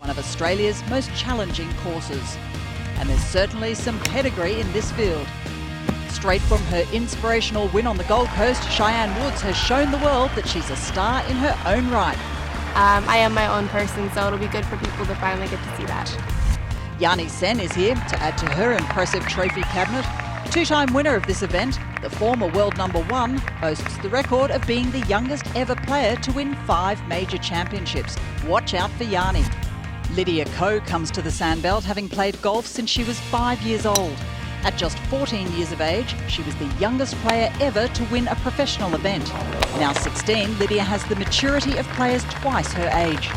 One of Australia's most challenging courses. And there's certainly some pedigree in this field. Straight from her inspirational win on the Gold Coast, Cheyenne Woods has shown the world that she's a star in her own right. I am my own person, so it'll be good for people to finally get to see that. Yani Sen is here to add to her impressive trophy cabinet. Two-time winner of this event, the former world #1 boasts the record of being the youngest ever player to win 5 major championships. Watch out for Yani. Lydia Ko comes to the sandbelt having played golf since she was 5 years old. At just 14 years of age, she was the youngest player ever to win a professional event. Now 16, Lydia has the maturity of players twice her age.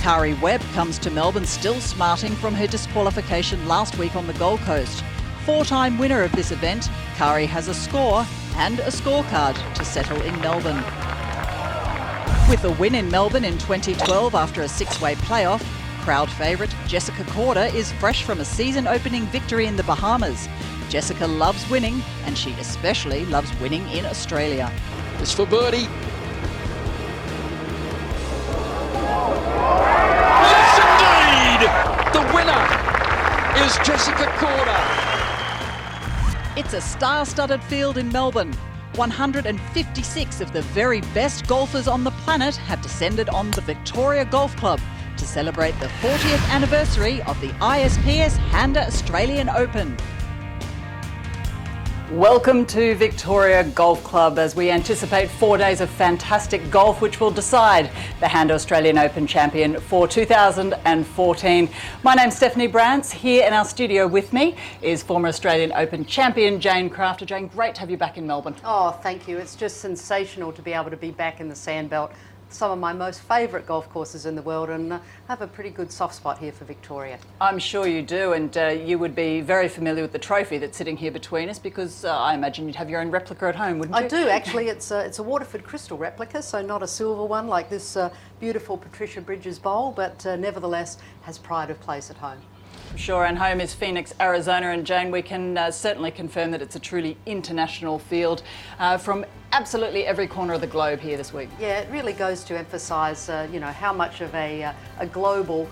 Cari Webb comes to Melbourne still smarting from her disqualification last week on the Gold Coast. 4-time winner of this event, Cari has a score and a scorecard to settle in Melbourne. With a win in Melbourne in 2012 after a 6-way playoff, crowd favourite Jessica Korda is fresh from a season-opening victory in the Bahamas. Jessica loves winning, and she especially loves winning in Australia. It's for birdie. Yes, indeed! The winner is Jessica Korda. It's a star-studded field in Melbourne. 156 of the very best golfers on the planet have descended on the Victoria Golf Club to celebrate the 40th anniversary of the Isps Handa Australian Open. Welcome to Victoria Golf Club as we anticipate 4 days of fantastic golf which will decide the Handa Australian Open champion for 2014. My name's Stephanie Brantz. Here in our studio with me is former Australian Open champion Jane Crafter. Jane, great to have you back in Melbourne. Oh, thank you. It's just sensational to be able to be back in the sandbelt. Some of my most favourite golf courses in the world, and I have a pretty good soft spot here for Victoria. I'm sure you do, and you would be very familiar with the trophy that's sitting here between us because I imagine you'd have your own replica at home, wouldn't you? I do, actually. It's a Waterford crystal replica, so not a silver one like this beautiful Patricia Bridges bowl, but nevertheless has pride of place at home. Sure, and home is Phoenix, Arizona, and Jane, we can certainly confirm that it's a truly international field from absolutely every corner of the globe here this week. Yeah, it really goes to emphasise, you know, how much of a global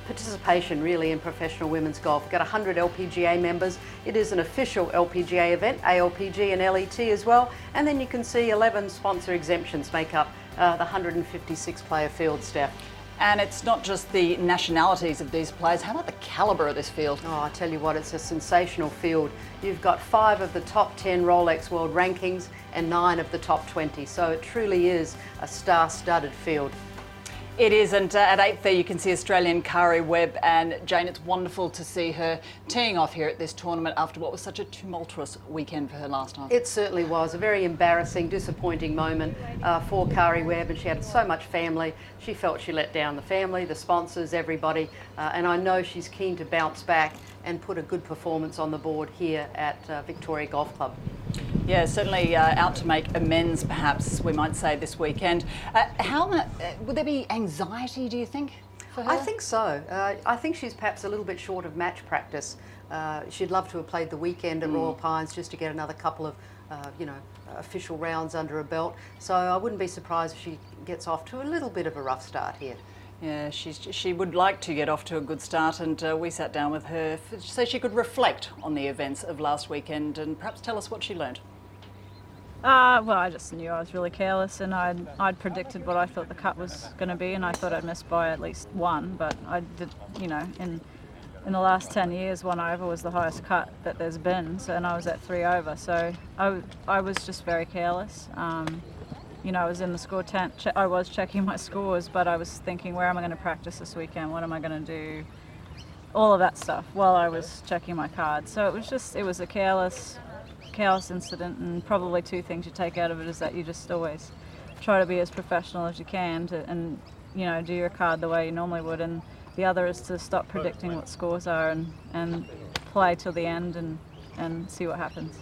participation really in professional women's golf. We've got 100 LPGA members. It is an official LPGA event, ALPG and LET as well, and then you can see 11 sponsor exemptions make up the 156 player field staff. And it's not just the nationalities of these players. How about the calibre of this field? Oh, I tell you what, it's a sensational field. You've got 5 of the top 10 Rolex World Rankings and 9 of the top 20. So it truly is a star-studded field. It is, and at 8 there you can see Australian Cari Webb, and Jane, it's wonderful to see her teeing off here at this tournament after what was such a tumultuous weekend for her last time. It certainly was a very embarrassing, disappointing moment for Cari Webb, and she had so much family. She felt she let down the family, the sponsors, everybody, and I know she's keen to bounce back and put a good performance on the board here at Victoria Golf Club. Yeah, certainly out to make amends, perhaps, we might say, this weekend. Would there be anxiety, do you think, for her? I think so. I think she's perhaps a little bit short of match practice. She'd love to have played the weekend at Royal Pines just to get another couple of, official rounds under her belt. So I wouldn't be surprised if she gets off to a little bit of a rough start here. Yeah, she would like to get off to a good start, and we sat down with her so she could reflect on the events of last weekend and perhaps tell us what she learned. Well, I just knew I was really careless, and I'd predicted what I thought the cut was going to be, and I thought I'd miss by at least 1, but I did, you know, in the last 10 years, 1 over was the highest cut that there's been, so, and I was at 3 over, so I was just very careless. You know, I was in the score tent, I was checking my scores, but I was thinking, where am I going to practice this weekend? What am I going to do? All of that stuff while I was checking my cards. So it was a careless incident, and probably 2 things you take out of it is that you just always try to be as professional as you can and you know, do your card the way you normally would, and the other is to stop predicting what scores are and play till the end and see what happens.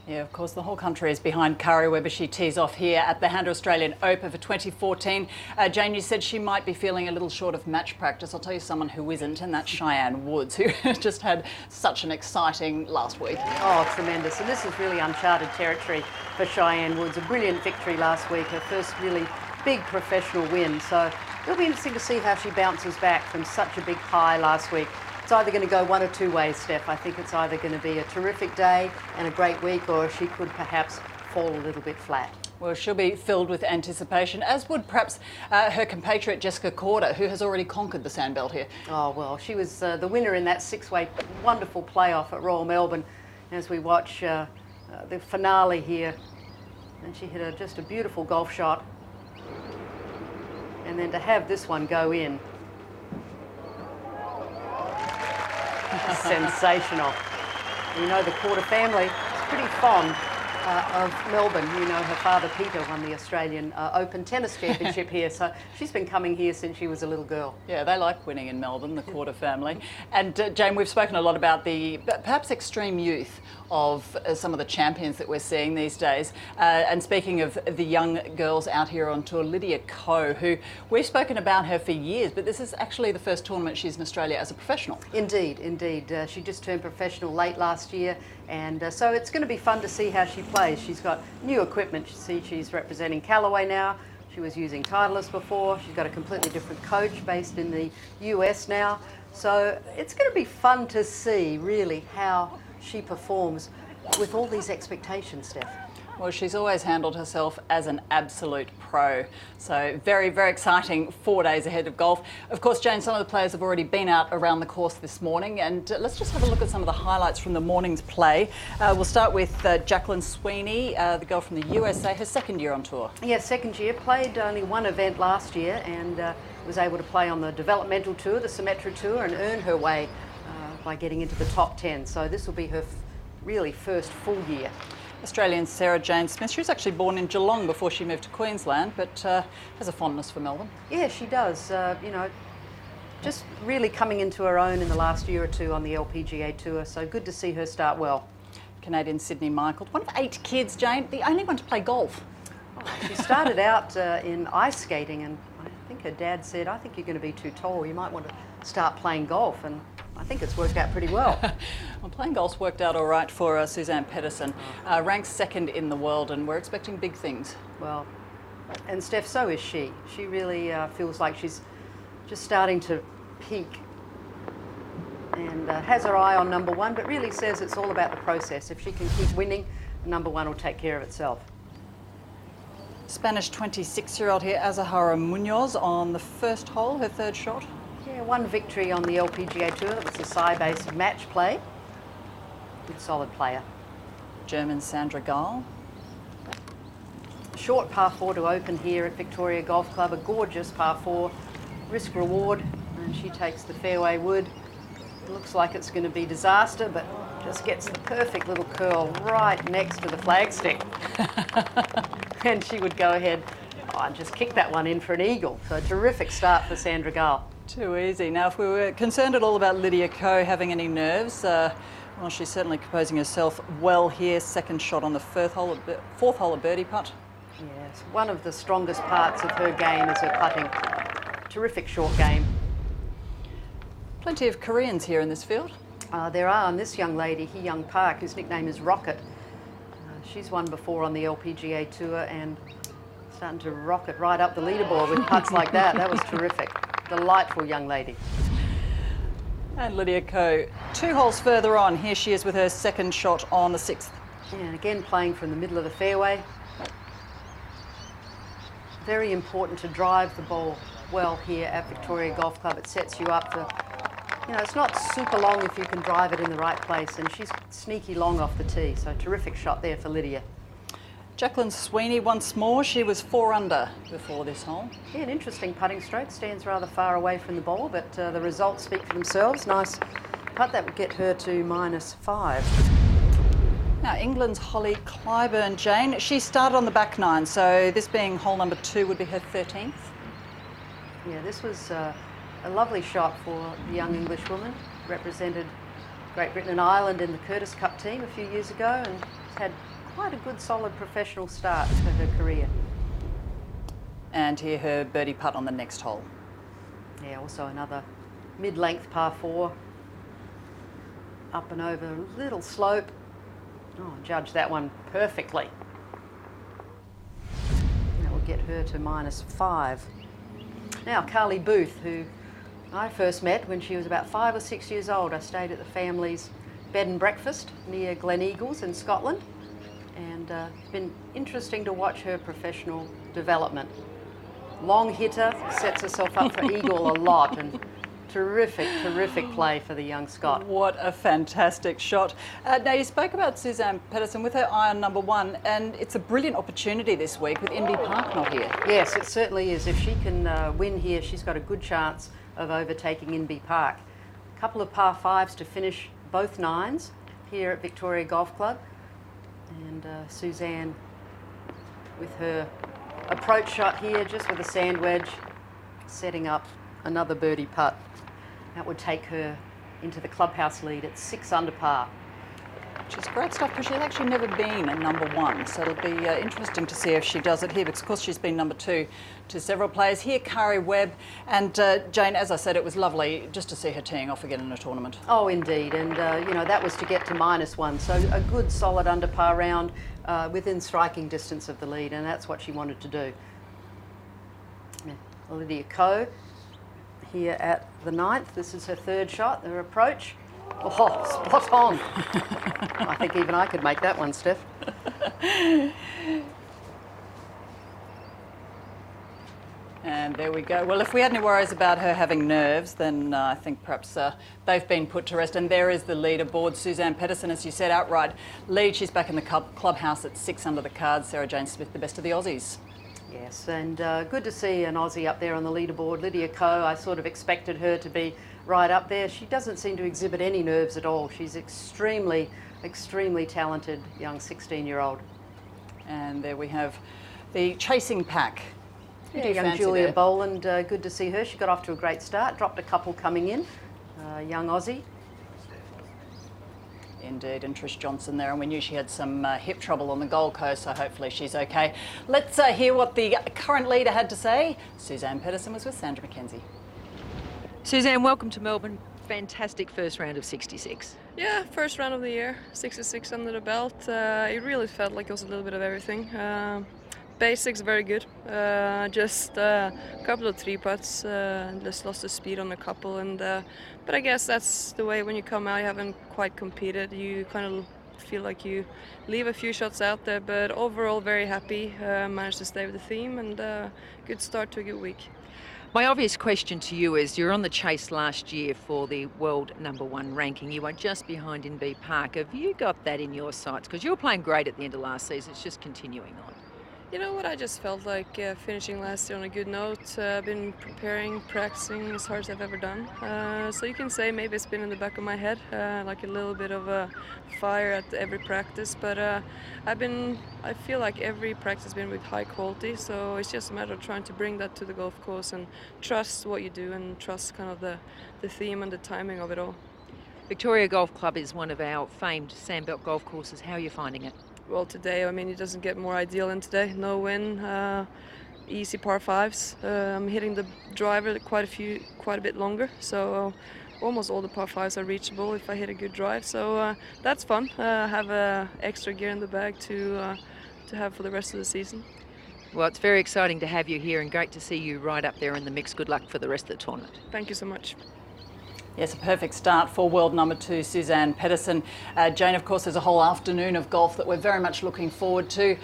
Yeah, of course, the whole country is behind Cari Webb as she tees off here at the Handa Australian Open for 2014. Jane, you said she might be feeling a little short of match practice. I'll tell you someone who isn't, and that's Cheyenne Woods, who just had such an exciting last week. Oh, tremendous. And this is really uncharted territory for Cheyenne Woods. A brilliant victory last week, her first really big professional win. So It'll be interesting to see how she bounces back from such a big high last week. It's either going to go one or two ways, Steph. I think it's either going to be a terrific day and a great week, or she could perhaps fall a little bit flat. Well, she'll be filled with anticipation, as would perhaps her compatriot Jessica Corder, who has already conquered the sandbelt here. Oh, well, she was the winner in that six-way wonderful playoff at Royal Melbourne. As we watch the finale here, and she hit just a beautiful golf shot. And then to have this one go in, sensational. You know, the Corder family is pretty fond of Melbourne. You know, her father Peter won the Australian Open Tennis Championship here, so she's been coming here since she was a little girl. Yeah, they like winning in Melbourne, the Corder family. And Jane, we've spoken a lot about the perhaps extreme youth of some of the champions that we're seeing these days. And speaking of the young girls out here on tour, Lydia Ko, who we've spoken about her for years, but this is actually the first tournament she's in Australia as a professional. Indeed, indeed. She just turned professional late last year, and so it's going to be fun to see how she plays. She's got new equipment. You see, she's representing Callaway now. She was using Titleist before. She's got a completely different coach based in the US now. So it's going to be fun to see really how she performs with all these expectations, Steph. Well, she's always handled herself as an absolute pro. So very, very exciting 4 days ahead of golf. Of course, Jane, some of the players have already been out around the course this morning, and let's just have a look at some of the highlights from the morning's play. We'll start with Jacqueline Sweeney, the girl from the USA, her second year on tour. Yeah, second year. Played only one event last year and was able to play on the developmental tour, the Symetra Tour, and earn her way by getting into the top 10. So this will be her really first full year. Australian Sarah Jane Smith. She was actually born in Geelong before she moved to Queensland, but has a fondness for Melbourne. Yeah, she does. You know, just really coming into her own in the last year or two on the LPGA Tour, so good to see her start well. Canadian Sydney Michael, one of 8 kids, Jane, the only one to play golf. She started out in ice skating, and I think her dad said, I think you're going to be too tall, you might want to start playing golf, and I think it's worked out pretty well. Well, playing golf's worked out all right for Suzanne Pettersen, ranked second in the world, and we're expecting big things. Well, and Steph, so is she. She really feels like she's just starting to peak and has her eye on number one, but really says it's all about the process. If she can keep winning, number one will take care of itself. Spanish 26-year-old here, Azahara Munoz, on the first hole, her third shot. Yeah, one victory on the LPGA Tour. That was a Sai-based match play. Good solid player. German Sandra Gahl. Short par 4 to open here at Victoria Golf Club. A gorgeous par 4. Risk reward. And she takes the fairway wood. It looks like it's going to be disaster, but just gets the perfect little curl right next to the flagstick. And she would go ahead and just kick that one in for an eagle. So a terrific start for Sandra Gahl. Too easy. Now, if we were concerned at all about Lydia Ko having any nerves, well, she's certainly composing herself well here. Second shot on the fourth hole, a birdie putt. Yes, one of the strongest parts of her game is her putting. Terrific short game. Plenty of Koreans here in this field. There are, and this young lady, Hee Young Park, whose nickname is Rocket. She's won before on the LPGA Tour and starting to rocket right up the leaderboard with putts like that. That was terrific. Delightful young lady. And Lydia Ko, 2 holes further on. Here she is with her second shot on the 6th. And again, playing from the middle of the fairway. Very important to drive the ball well here at Victoria Golf Club. It sets you up for, you know, it's not super long if you can drive it in the right place, and she's sneaky long off the tee, so terrific shot there for Lydia. Jacqueline Sweeney once more. She was 4 under before this hole. Yeah, an interesting putting stroke. Stands rather far away from the ball, but the results speak for themselves. Nice putt. That would get her to -5. Now, England's Holly Clyburn, Jane. She started on the back 9, so this being hole number 2 would be her 13th. Yeah, this was a lovely shot for the young Englishwoman. Represented Great Britain and Ireland in the Curtis Cup team a few years ago, and had quite a good, solid professional start to her career. And here her birdie putt on the next hole. Yeah, also another mid-length par 4. Up and over a little slope. Oh, judged that one perfectly. That will get her to -5. Now, Carly Booth, who I first met when she was about 5 or 6 years old. I stayed at the family's bed and breakfast near Glen Eagles in Scotland, and it's been interesting to watch her professional development. Long hitter, sets herself up for eagle a lot, and terrific play for the young Scot. What a fantastic shot. Now, you spoke about Suzanne Pettersen with her eye on number 1, and it's a brilliant opportunity this week with Inby Park not here. Yes, it certainly is. If she can win here, she's got a good chance of overtaking Inby Park. A couple of par 5s to finish both 9s here at Victoria Golf Club. And Suzanne with her approach shot here, just with a sand wedge, setting up another birdie putt. That would take her into the clubhouse lead at 6 under par. Which is great stuff, because she's actually never been a number 1, so it'll be interesting to see if she does it here, because of course she's been number 2 to several players. Here, Cari Webb, and Jane, as I said, it was lovely just to see her teeing off again in a tournament. Oh, indeed, and you know, that was to get to -1, so a good solid under par round within striking distance of the lead, and that's what she wanted to do. Lydia Ko here at the 9th. This is her 3rd shot, her approach. Oh, spot on. I think even I could make that one, Steph. And there we go. Well, if we had any worries about her having nerves, then I think perhaps they've been put to rest. And there is the leaderboard. Suzanne Pettersen, as you said, outright lead. She's back in the clubhouse at 6 under the cards. Sarah Jane Smith, the best of the Aussies. Yes, and good to see an Aussie up there on the leaderboard. Lydia Ko, I sort of expected her to be right up there. She doesn't seem to exhibit any nerves at all. She's extremely talented young 16-year-old. And there we have the chasing pack. Yeah, young Julia Boland, good to see her. She got off to a great start, dropped a couple coming in. Young Aussie. Indeed, and Trish Johnson there, and we knew she had some hip trouble on the Gold Coast, so hopefully she's okay. Let's hear what the current leader had to say. Suzanne Pettersen was with Sandra McKenzie. Suzanne, welcome to Melbourne. Fantastic first round of 66. Yeah, first round of the year, 66 under the belt. It really felt like it was a little bit of everything. Basics very good. Just a couple of 3 putts. Just lost the speed on a couple, and but I guess that's the way when you come out. You haven't quite competed. You kind of feel like you leave a few shots out there, but overall very happy. Managed to stay with the theme, and good start to a good week. My obvious question to you is, you're on the chase last year for the world #1 ranking. You are just behind Inby Park. Have you got that in your sights? Because you were playing great at the end of last season. It's just continuing on. You know what, I just felt like finishing last year on a good note. I've been preparing, practicing as hard as I've ever done. So you can say maybe it's been in the back of my head, like a little bit of a fire at every practice. But I feel like every practice has been with high quality. So it's just a matter of trying to bring that to the golf course and trust what you do and trust kind of the theme and the timing of it all. Victoria Golf Club is one of our famed sandbelt golf courses. How are you finding it? Well, today, I mean, it doesn't get more ideal than today. No wind, easy par 5s. I'm hitting the driver quite a bit longer, so almost all the par 5s are reachable if I hit a good drive. So that's fun. Have extra gear in the bag to have for the rest of the season. Well, it's very exciting to have you here, and great to see you right up there in the mix. Good luck for the rest of the tournament. Thank you so much. Yes, a perfect start for world #2, Suzanne Pettersen. Jane, of course, there's a whole afternoon of golf that we're very much looking forward to.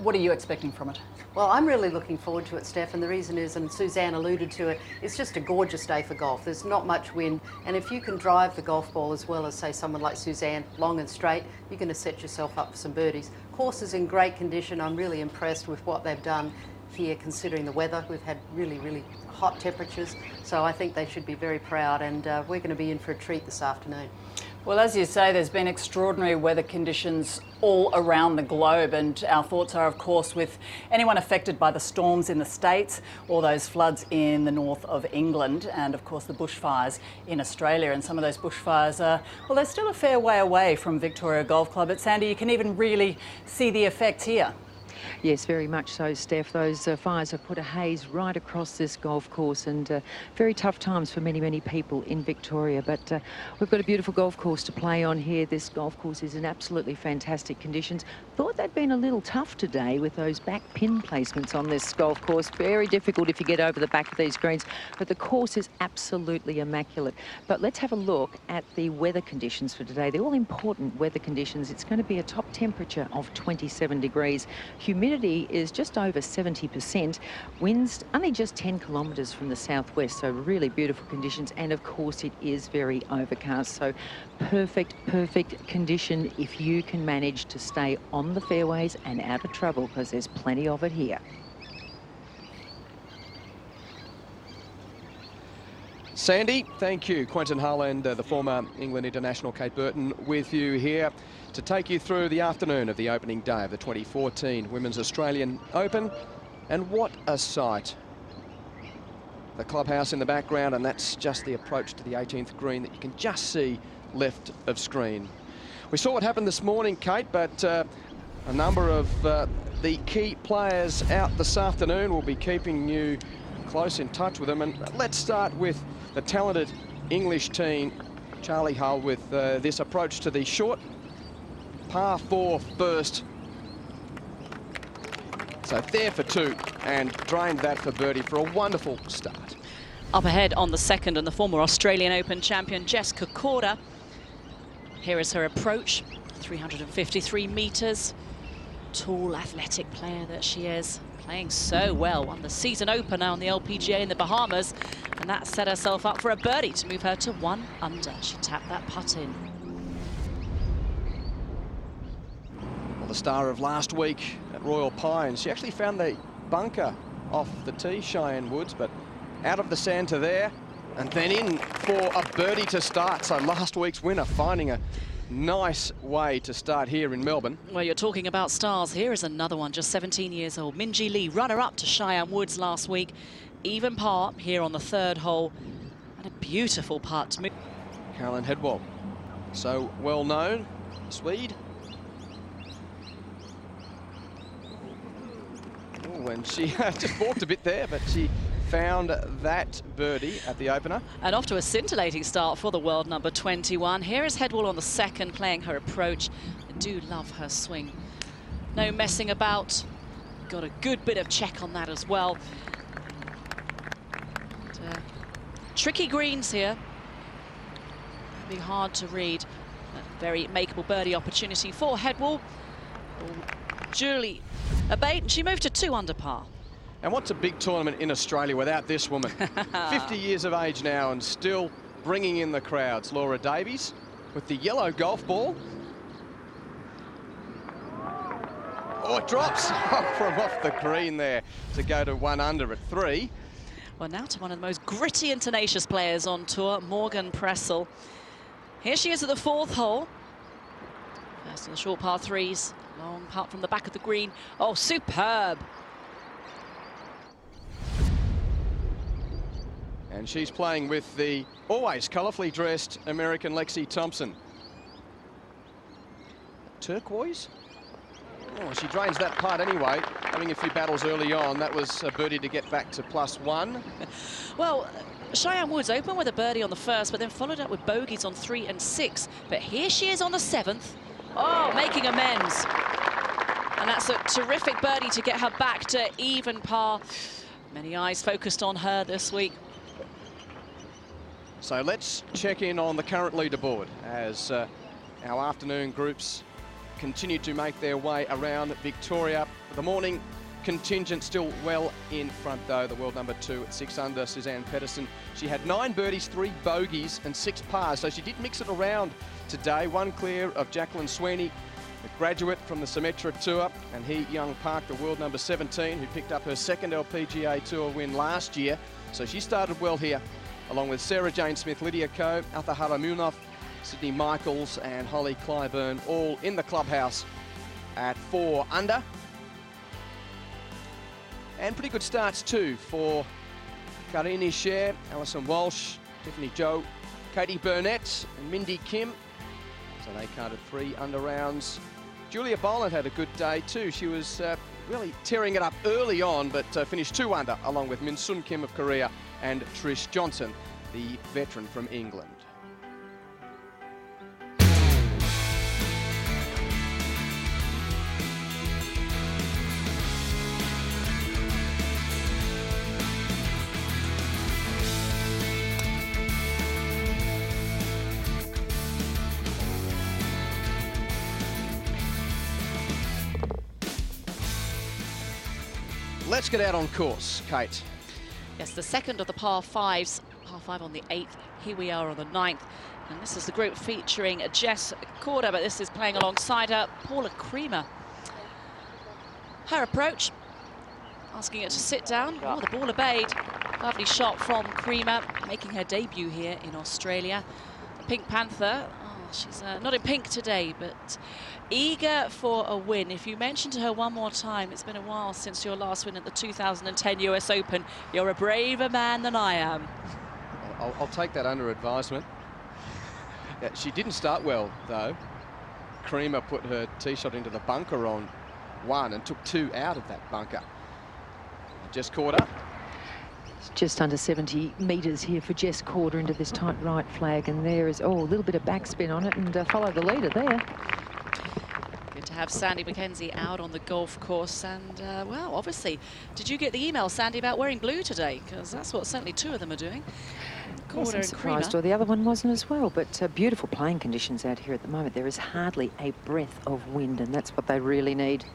What are you expecting from it? Well, I'm really looking forward to it, Steph, and the reason is, and Suzanne alluded to it, it's just a gorgeous day for golf. There's not much wind, and if you can drive the golf ball as well as, say, someone like Suzanne, long and straight, you're going to set yourself up for some birdies. Course is in great condition. I'm really impressed with what they've done here, considering the weather. We've had really hot temperatures, so I think they should be very proud, and we're going to be in for a treat this afternoon. Well, as you say, there's been extraordinary weather conditions all around the globe, and our thoughts are, of course, with anyone affected by the storms in the States or those floods in the north of England, and of course the bushfires in Australia. And some of those bushfires are, well, they're still a fair way away from Victoria Golf Club. At Sandy, you can even really see the effects here. Yes, very much so, Steph. Those fires have put a haze right across this golf course, and very tough times for many, many people in Victoria. But we've got a beautiful golf course to play on here. This golf course is in absolutely fantastic conditions. Thought they'd been a little tough today with those back pin placements on this golf course. Very difficult if you get over the back of these greens, but the course is absolutely immaculate. But let's have a look at the weather conditions for today. They're all important weather conditions. It's going to be a top temperature of 27 degrees. Humidity is just over 70%. Winds only just 10 kilometres from the southwest, so really beautiful conditions. And of course, it is very overcast, so perfect condition if you can manage to stay on the fairways and out of trouble, because there's plenty of it here. Sandy, thank you. Quentin Harland, the former England international, Kate Burton, with you here to take you through the afternoon of the opening day of the 2014 Women's Australian Open. And what a sight. The clubhouse in the background, and that's just the approach to the 18th green that you can just see left of screen. We saw what happened this morning, Kate, but a number of the key players out this afternoon. Will be keeping you close in touch with them. And let's start with the talented English team. Charlie Hull with this approach to the short par 4 first. So there for 2 and drained that for birdie for a wonderful start. Up ahead on the second, and the former Australian Open champion Jessica Korda. Here is her approach, 353 metres. Tall, athletic player that she is, playing so well. Won the season opener on the LPGA in the Bahamas, and that set herself up for a birdie to move her to 1 under. She tapped that putt in. Well, the star of last week at Royal Pines, she actually found the bunker off the tee, Cheyenne Woods, but out of the sand to there, and then in for a birdie to start. So last week's winner finding a nice way to start here in Melbourne. Well, you're talking about stars. Here is another one, just 17 years old. Minjee Lee, runner-up to Cheyenne Woods last week. Even par here on the 3rd hole. And a beautiful putt. Caroline Hedwall, so well known, Swede. Oh, and she just walked a bit there, but she found that birdie at the opener. And off to a scintillating start for the world number 21. Here is Hedwall on the second, playing her approach. I do love her swing. No messing about. Got a good bit of check on that as well. But, tricky greens here. Be hard to read. A very makeable birdie opportunity for Hedwall. Julie Abate, she moved to 2 under par. And what's a big tournament in Australia without this woman? 50 years of age now and still bringing in the crowds. Laura Davies with the yellow golf ball. Oh, it drops from off the green there to go to 1 under at 3. Well, now to one of the most gritty and tenacious players on tour, Morgan Pressel. Here she is at the 4th hole. First of the short par 3s. Long putt from the back of the green. Oh, superb. And she's playing with the always colourfully dressed American Lexi Thompson. Turquoise? Oh, she drains that putt anyway, having a few battles early on. That was a birdie to get back to +1. Well, Cheyenne Woods opened with a birdie on the 1st, but then followed up with bogeys on 3 and 6. But here she is on the 7th. Oh, making amends. And that's a terrific birdie to get her back to even par. Many eyes focused on her this week. So let's check in on the current leaderboard as our afternoon groups continue to make their way around Victoria. The morning contingent still well in front, though. The world number 2 at 6 under, Suzanne Pettersen. She had 9 birdies, 3 bogeys and 6 pars, so she did mix it around today. 1 clear of Jacqueline Sweeney, a graduate from the Symetra Tour, and Hee Young Park, the world number 17, who picked up her 2nd LPGA Tour win last year. So she started well here, along with Sarah Jane Smith, Lydia Ko, Athahara Munaf, Sydney Michaels and Holly Clyburn, all in the clubhouse at 4 under. And pretty good starts too for Karini Sher, Alison Walsh, Tiffany Joe, Katie Burnett and Mindy Kim. So they counted 3 under rounds. Julia Boland had a good day too. She was really tearing it up early on, but finished 2 under, along with Min Sun Kim of Korea and Trish Johnson, the veteran from England. Let's get out on course, Kate. Yes, the second of the par 5s. Par 5 on the 8th. Here we are on the 9th. And this is the group featuring Jess Corder, but this is playing alongside her, Paula Creamer. Her approach, asking her to sit down. Oh, the ball obeyed. Lovely shot from Creamer, making her debut here in Australia. The Pink Panther, she's not in pink today, but eager for a win. If you mention to her one more time, it's been a while since your last win at the 2010 US Open, you're a braver man than I am. I'll take that under advisement. Yeah, she didn't start well, though. Creamer put her tee shot into the bunker on 1 and took 2 out of that bunker. Jess Corder. It's just under 70 metres here for Jess Corder into this tight right flag, and there is, a little bit of backspin on it, and follow the leader there. Good to have Sandy McKenzie out on the golf course, and well, obviously, did you get the email, Sandy, about wearing blue today? Because that's what certainly 2 of them are doing. Yes, I'm surprised, or the other one wasn't as well, but beautiful playing conditions out here at the moment. There is hardly a breath of wind, and that's what they really need.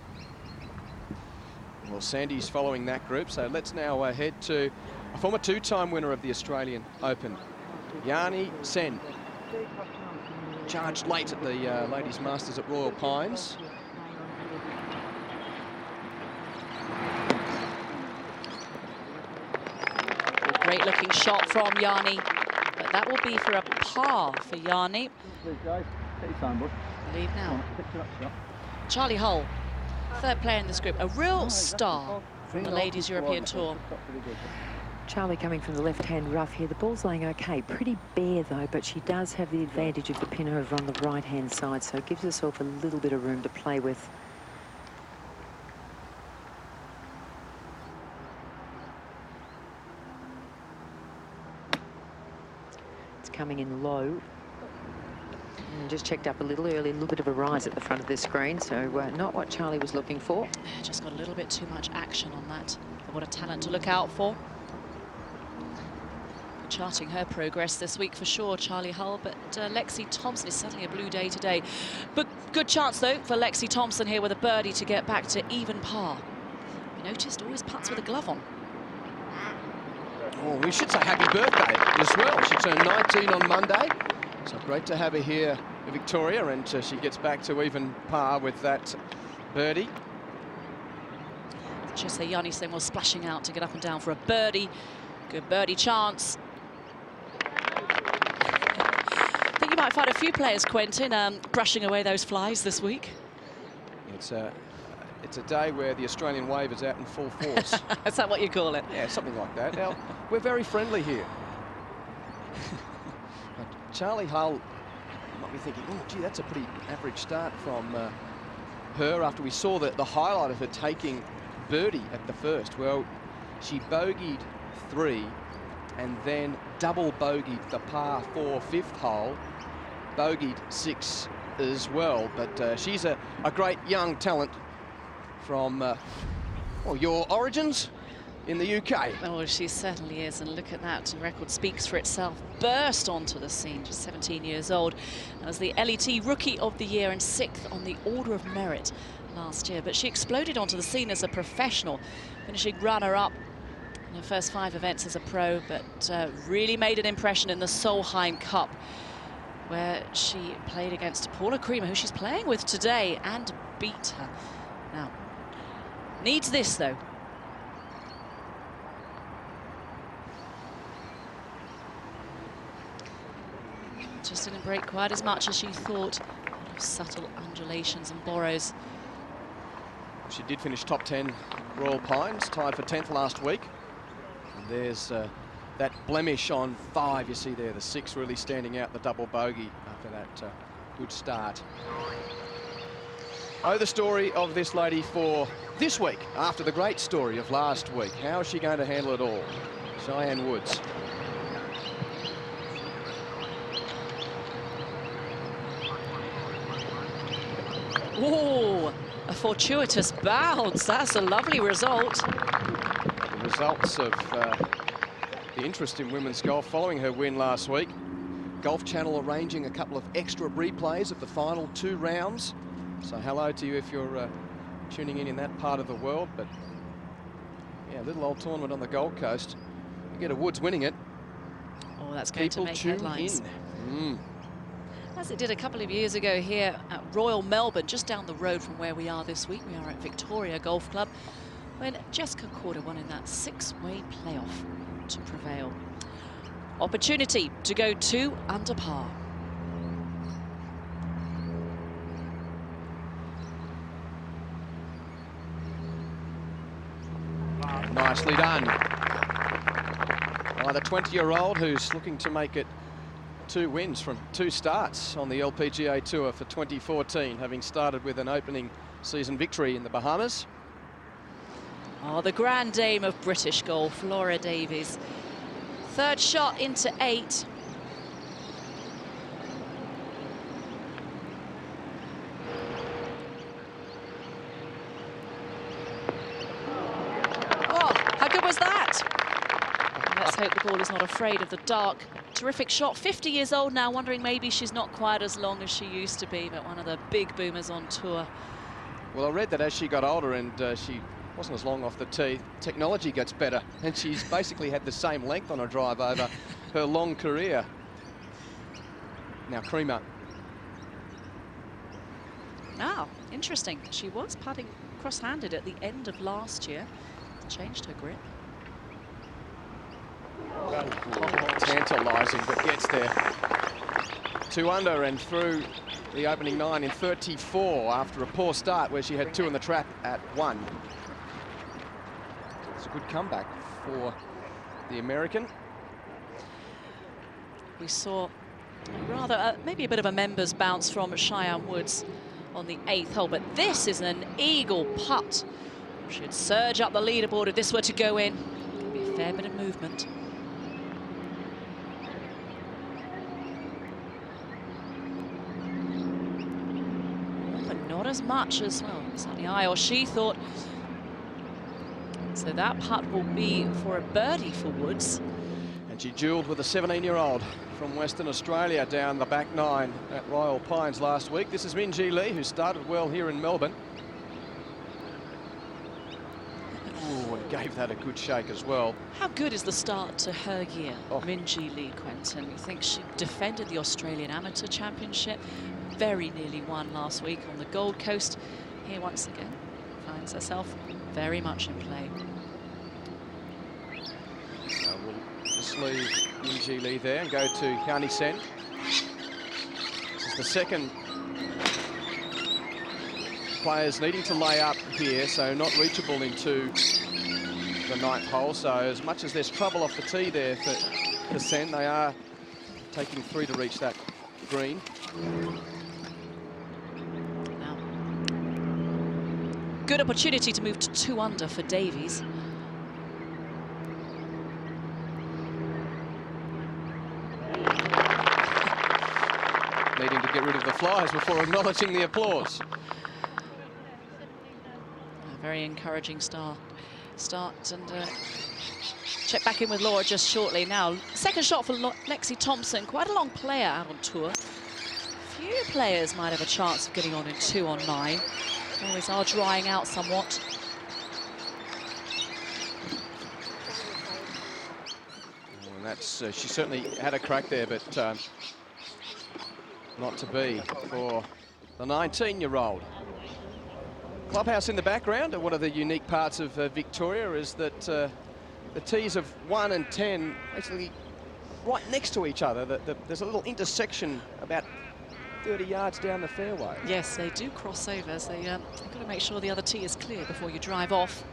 Well, Sandy's following that group, so let's now head to a former 2-time winner of the Australian Open, Yani Sen. Charged late at the Ladies Masters at Royal Pines. Great looking shot from Yani, but that will be for a par for Yani. Lead now. Charlie Hull, 3rd player in this group, a real star from the Ladies European Tour. Charlie coming from the left-hand rough here. The ball's laying okay. Pretty bare, though, but she does have the advantage of the pin over on the right-hand side, so it gives herself a little bit of room to play with. It's coming in low. And just checked up a little early, a little bit of a rise at the front of this screen, so not what Charlie was looking for. Just got a little bit too much action on that. But what a talent to look out for. Charting her progress this week for sure, Charlie Hull, but Lexi Thompson is certainly a blue day today. But good chance, though, for Lexi Thompson here with a birdie to get back to even par. You noticed, always putts with a glove on. Oh, we should say happy birthday as well. She turned 19 on Monday, so great to have her here in Victoria, and she gets back to even par with that birdie. Just say Yani Sen was splashing out to get up and down for a birdie. Good birdie chance. I think you might find a few players, Quentin, brushing away those flies this week. It's a day where the Australian wave is out in full force. Is that what you call it? Yeah, something like that. Now, we're very friendly here. Charlie Hull might be thinking, oh, gee, that's a pretty average start from her after we saw the highlight of her taking birdie at the first. Well, she bogeyed 3 and then double bogeyed the par 4 5th hole, bogeyed 6 as well. But she's a great young talent from your origins in the UK. Oh, she certainly is, and look at that, the record speaks for itself. Burst onto the scene, just 17 years old, as the LET Rookie of the Year and 6th on the Order of Merit last year. But she exploded onto the scene as a professional, finishing runner-up in her first 5 events as a pro, but really made an impression in the Solheim Cup, where she played against Paula Creamer, who she's playing with today, and beat her. Now, needs this, though. Just didn't break quite as much as she thought. A lot of subtle undulations and borrows. She did finish top 10 Royal Pines, tied for 10th last week. And there's that blemish on 5 you see there, the 6 really standing out, the double bogey after that good start. Oh, the story of this lady for this week, after the great story of last week. How is she going to handle it all? Cheyenne Woods. Oh, a fortuitous bounce. That's a lovely result. The results of the interest in women's golf following her win last week. Golf Channel arranging a couple of extra replays of the final 2 rounds. So hello to you if you're tuning in that part of the world. But yeah, a little old tournament on the Gold Coast. You get a Woods winning it. Oh, that's going to make headlines. As it did a couple of years ago here at Royal Melbourne, just down the road from where we are this week. We are at Victoria Golf Club, when Jessica Korda won in that 6-way playoff to prevail. Opportunity to go 2 under par. Nicely done by the 20-year-old who's looking to make it 2 wins from 2 starts on the LPGA Tour for 2014, having started with an opening season victory in the Bahamas. Oh, the grand dame of British golf, Laura Davies. 3rd shot into 8. Oh, how good was that? Let's hope the ball is not afraid of the dark. Terrific shot, 50 years old now, wondering maybe she's not quite as long as she used to be, but one of the big boomers on tour. Well, I read that as she got older and she wasn't as long off the tee, technology gets better, and she's basically had the same length on her drive over her long career. Now, Creamer. Ah, interesting. She was putting cross-handed at the end of last year. Changed her grip. Tantalising, but gets there. 2 under and through the opening 9 in 34 after a poor start where she had 2 in the trap at 1. It's a good comeback for the American. We saw rather maybe a bit of a members bounce from Cheyenne Woods on the 8th hole, but this is an eagle putt. Should surge up the leaderboard if this were to go in. Could be a fair bit of movement. But not as much as, well, certainly I or she thought. So that putt will be for a birdie for Woods. And she duelled with a 17-year-old from Western Australia down the back 9 at Royal Pines last week. This is Minjee Lee, who started well here in Melbourne. Ooh, and gave that a good shake as well. How good is the start to her year, Minjee Lee, Quentin? You think she defended the Australian Amateur Championship, very nearly won last week on the Gold Coast. Here once again, finds herself very much in play. So we'll just leave Minjee Lee there and go to Hani Sen. This is the second players needing to lay up here, so not reachable into the 9th hole. So as much as there's trouble off the tee there for Sen, they are taking 3 to reach that green. Now, good opportunity to move to 2 under for Davies. Needing to get rid of the flies before acknowledging the applause. A very encouraging start and check back in with Laura just shortly. Now, second shot for Lexi Thompson, quite a long player out on tour. Few players might have a chance of getting on in 2 on 9. Always are drying out somewhat. And that's she certainly had a crack there, but not to be for the 19-year-old. Clubhouse in the background, and one of the unique parts of Victoria is that the tees of 1 and 10 actually right next to each other. There's a little intersection about 30 yards down the fairway. Yes, they do cross over, so you've got to make sure the other tee is clear before you drive off.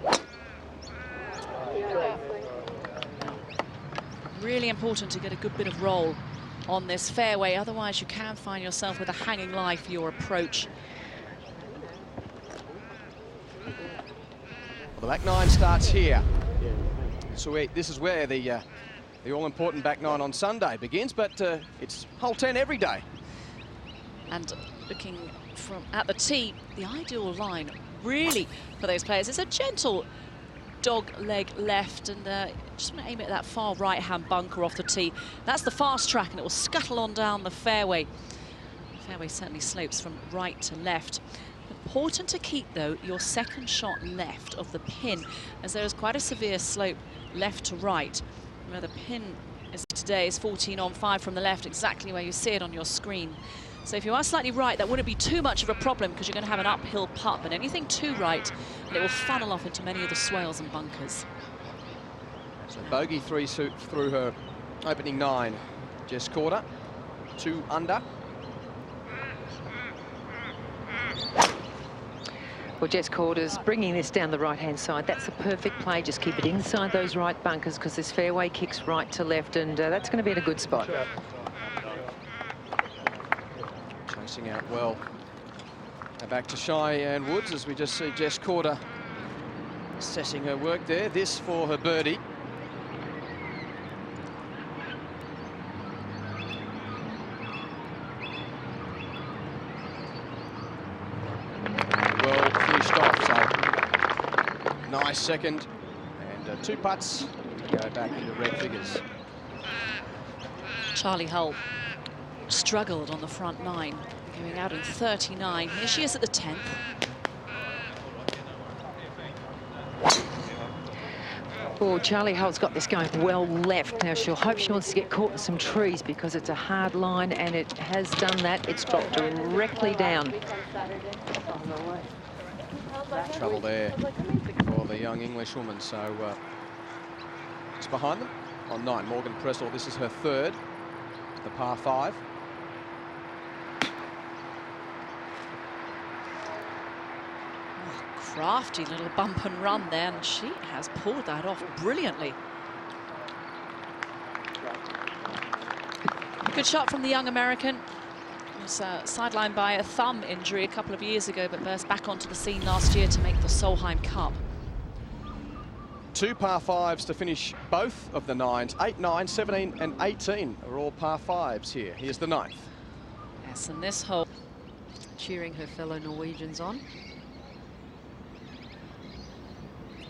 Really important to get a good bit of roll on this fairway, otherwise you can find yourself with a hanging lie for your approach. the back nine starts here. So this is where the all-important back nine on Sunday begins, but it's hole 10 every day. And looking from at the tee, the ideal line really for those players is a gentle dog leg left, and just want to aim it at that far right-hand bunker off the tee. That's the fast track, and it will scuttle on down the fairway. The fairway certainly slopes from right to left. Important to keep, though, your second shot left of the pin, as there is quite a severe slope left to right. Where the pin is today is 14 on 5 from the left, exactly where you see it on your screen. So if you are slightly right, that wouldn't be too much of a problem, because you're going to have an uphill putt, but anything too right, and it will funnel off into many of the swales and bunkers. So bogey 3 through her opening 9. Jess Corder, 2 under. Well, Jess Corder's bringing this down the right-hand side. That's the perfect play. Just keep it inside those right bunkers, because this fairway kicks right to left, and that's going to be in a good spot. Chasing out well. Now back to Cheyenne Woods as we just see Jess Corder assessing her work there. This for her birdie. Well finished off, so nice second, and 2 putts to go back into red figures. Charlie Hull struggled on the front 9, going out in 39. Here she is at the 10th. Oh, Charlie Hull's got this going well left. Now she'll hope she wants to get caught in some trees, because it's a hard line, and it has done that. It's dropped directly down. Trouble there for the young Englishwoman. So it's behind them on 9. Morgan Pressel, this is her 3rd, the par 5. Crafty little bump and run there, and she has pulled that off brilliantly. Good shot from the young American. Was sidelined by a thumb injury a couple of years ago, but burst back onto the scene last year to make the Solheim Cup. 2 par 5s to finish both of the 9s. 8, 9, 17 and 18 are all par 5s here. Here's the 9th. Yes, and this hole, Cheering her fellow Norwegians on.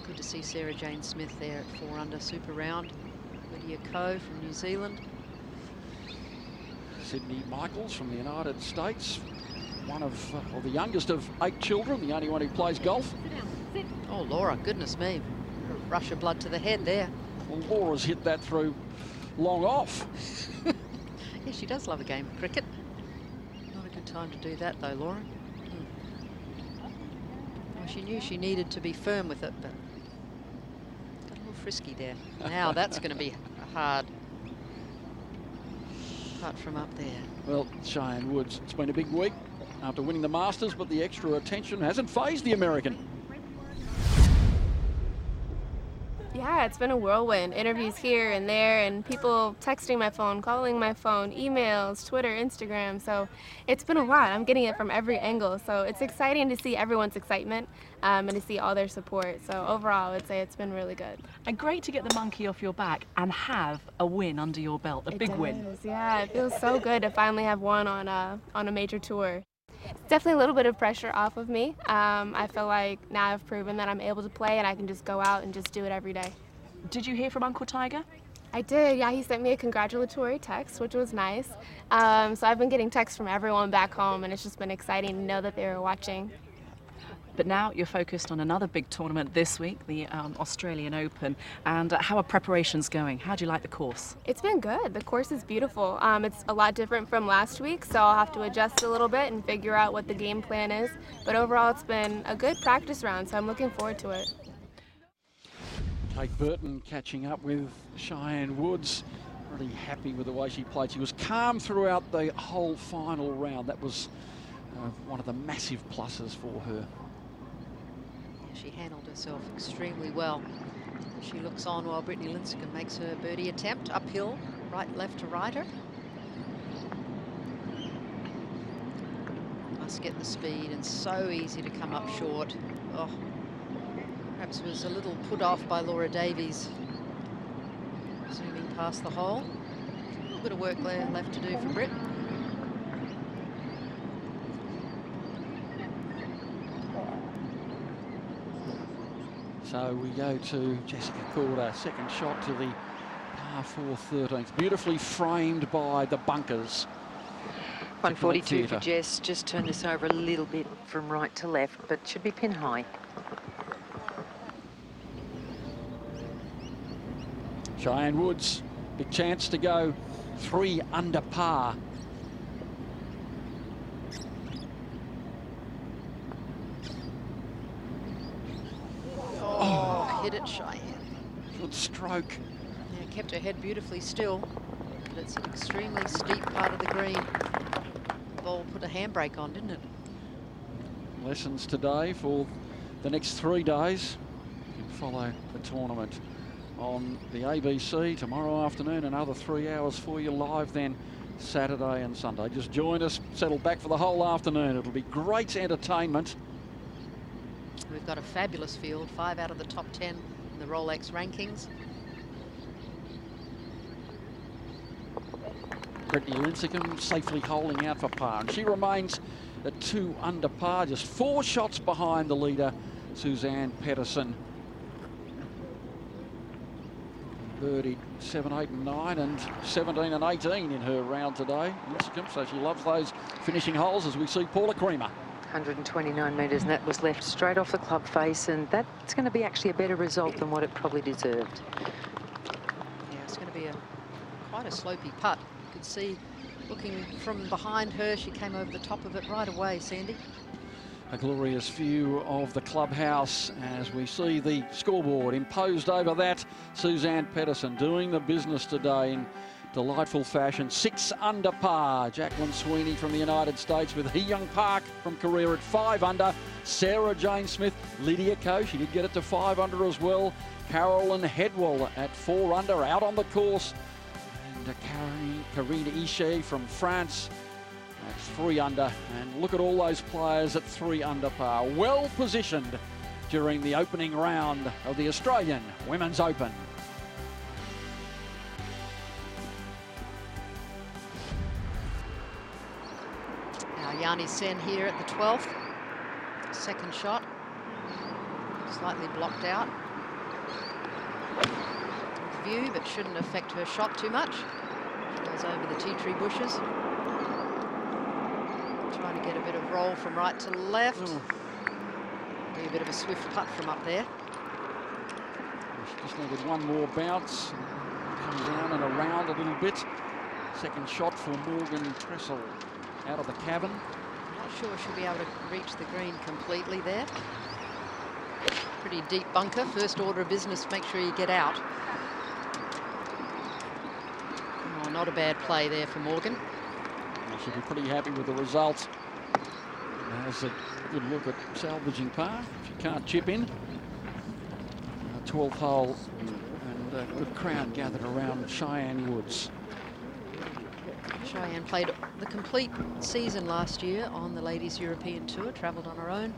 Good to see Sarah Jane Smith there at 4 under, super round. Lydia Coe from New Zealand. Sydney Michaels from the United States, one of, well, the youngest of 8 children, the only one who plays golf. Oh, Laura, goodness me. Rush of blood to the head there. Well, Laura's hit that through long off. Yeah, she does love a game of cricket. Not a good time to do that, though, Laura. Well, she knew she needed to be firm with it, but got a little frisky there. Now that's going to be a hard putt from up there. Well, Cheyenne Woods, it's been a big week after winning the Masters, but the extra attention hasn't fazed the American. Yeah, it's been a whirlwind. Interviews here and there, and people texting my phone, calling my phone, emails, Twitter, Instagram. So it's been a lot. I'm getting it from every angle. So it's exciting to see everyone's excitement and to see all their support. So overall, I would say it's been really good. And great to get the monkey off your back and have a win under your belt, a big win. Yeah, it feels so good to finally have one on a major tour. It's definitely a little bit of pressure off of me. I feel like now I've proven that I'm able to play and I can just go out and just do it every day. Did you hear from Uncle Tiger? I did, yeah. He sent me a congratulatory text, which was nice. So I've been getting texts from everyone back home, and it's just been exciting to know that they were watching. But now you're focused on another big tournament this week, the Australian Open. And how are preparations going? How do you like the course? It's been good. The course is beautiful. It's a lot different from last week, so I'll have to adjust a little bit and figure out what the game plan is. But overall, it's been a good practice round, so I'm looking forward to it. Kate Burton catching up with Cheyenne Woods. Really happy with the way she played. She was calm throughout the whole final round. That was one of the massive pluses for her. She handled herself extremely well. She looks on while Brittany Lincecum makes her birdie attempt uphill, right, left to right her. Must get the speed, and so easy to come up short. Oh, Perhaps was a little put off by Laura Davies zooming past the hole. A little bit of work there left to do for Britt. So we go to Jessica Corder, second shot to the par 4 13th. Beautifully framed by the bunkers. 142 for Jess. Just turn this over a little bit from right to left, but should be pin high. Cheyenne Woods, big chance to go 3 under par. Oh, hit it, Cheyenne. Good stroke. Yeah, kept her head beautifully still, but it's an extremely steep part of the green. The ball put a handbrake on, didn't it? Lessons today for the next 3 days. You can follow the tournament on the ABC tomorrow afternoon. Another 3 hours for you live then Saturday and Sunday. Just join us, settle back for the whole afternoon. It'll be great entertainment. We've got a fabulous field, 5 out of the top 10 in the Rolex rankings. Brittany Lincecum safely holding out for par, and she remains at 2 under par, just 4 shots behind the leader, Suzanne Pettersen. Birdied 7, 8 and 9 and 17 and 18 in her round today, Lincecum, so she loves those finishing holes as we see Paula Creamer. 129 metres, and that was left straight off the club face, and that's going to be actually a better result than what it probably deserved. Yeah, it's going to be quite a slopey putt. You could see, looking from behind her, she came over the top of it right away, Sandy. A glorious view of the clubhouse as we see the scoreboard imposed over that. Suzanne Pettersen doing the business today in delightful fashion. 6 under par. Jacqueline Sweeney from the United States with Hee Young Park from Korea at 5 under. Sarah Jane Smith, Lydia Ko, she did get it to 5 under as well. Carolyn Headwell at 4 under out on the course. And Karina Ishe from France. That's 3 under, and look at all those players at 3 under par. Well positioned during the opening round of the Australian Women's Open. Now Yanni Sen here at the 12th. Second shot. Slightly blocked out. Good view, but shouldn't affect her shot too much. Goes over the tea tree bushes. Trying to get a bit of roll from right to left. Do a bit of a swift putt from up there. She just needed one more bounce. Come down and around a little bit. Second shot for Morgan Tressel out of the cabin. Not sure she'll be able to reach the green completely there. Pretty deep bunker. First order of business, make sure you get out. Oh, not a bad play there for Morgan. She'll be pretty happy with the result. Has a good look at salvaging par. She can't chip in. 12th hole, and a good crowd gathered around Cheyenne Woods. Cheyenne played the complete season last year on the Ladies European Tour, travelled on her own.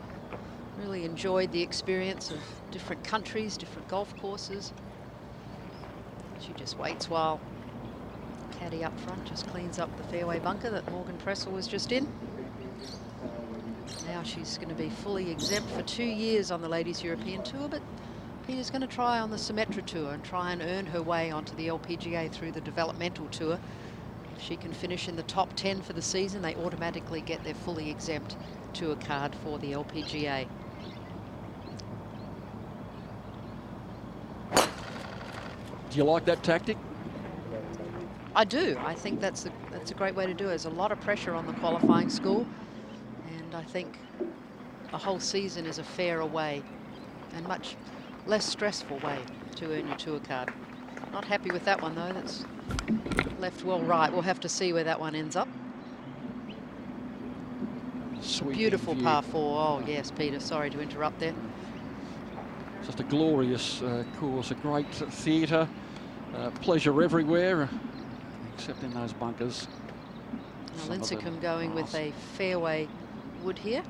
Really enjoyed the experience of different countries, different golf courses. She just waits while caddy up front just cleans up the fairway bunker that Morgan Tressel was just in. Now she's going to be fully exempt for 2 years on the Ladies European Tour, but Peter's going to try on the Symetra Tour and try and earn her way onto the LPGA through the developmental tour. If she can finish in the top 10 for the season, they automatically get their fully exempt tour card for the LPGA. Do you like that tactic? I do. I think that's a great way to do it. There's a lot of pressure on the qualifying school, and I think a whole season is a fairer way and much less stressful way to earn your tour card. Not happy with that one though. That's left well right. We'll have to see where that one ends up. Beautiful view. par 4. Oh yes, Peter, sorry to interrupt there. Just a glorious course, a great theatre, pleasure everywhere, except in those bunkers. Now Lincecum going with a fairway wood here.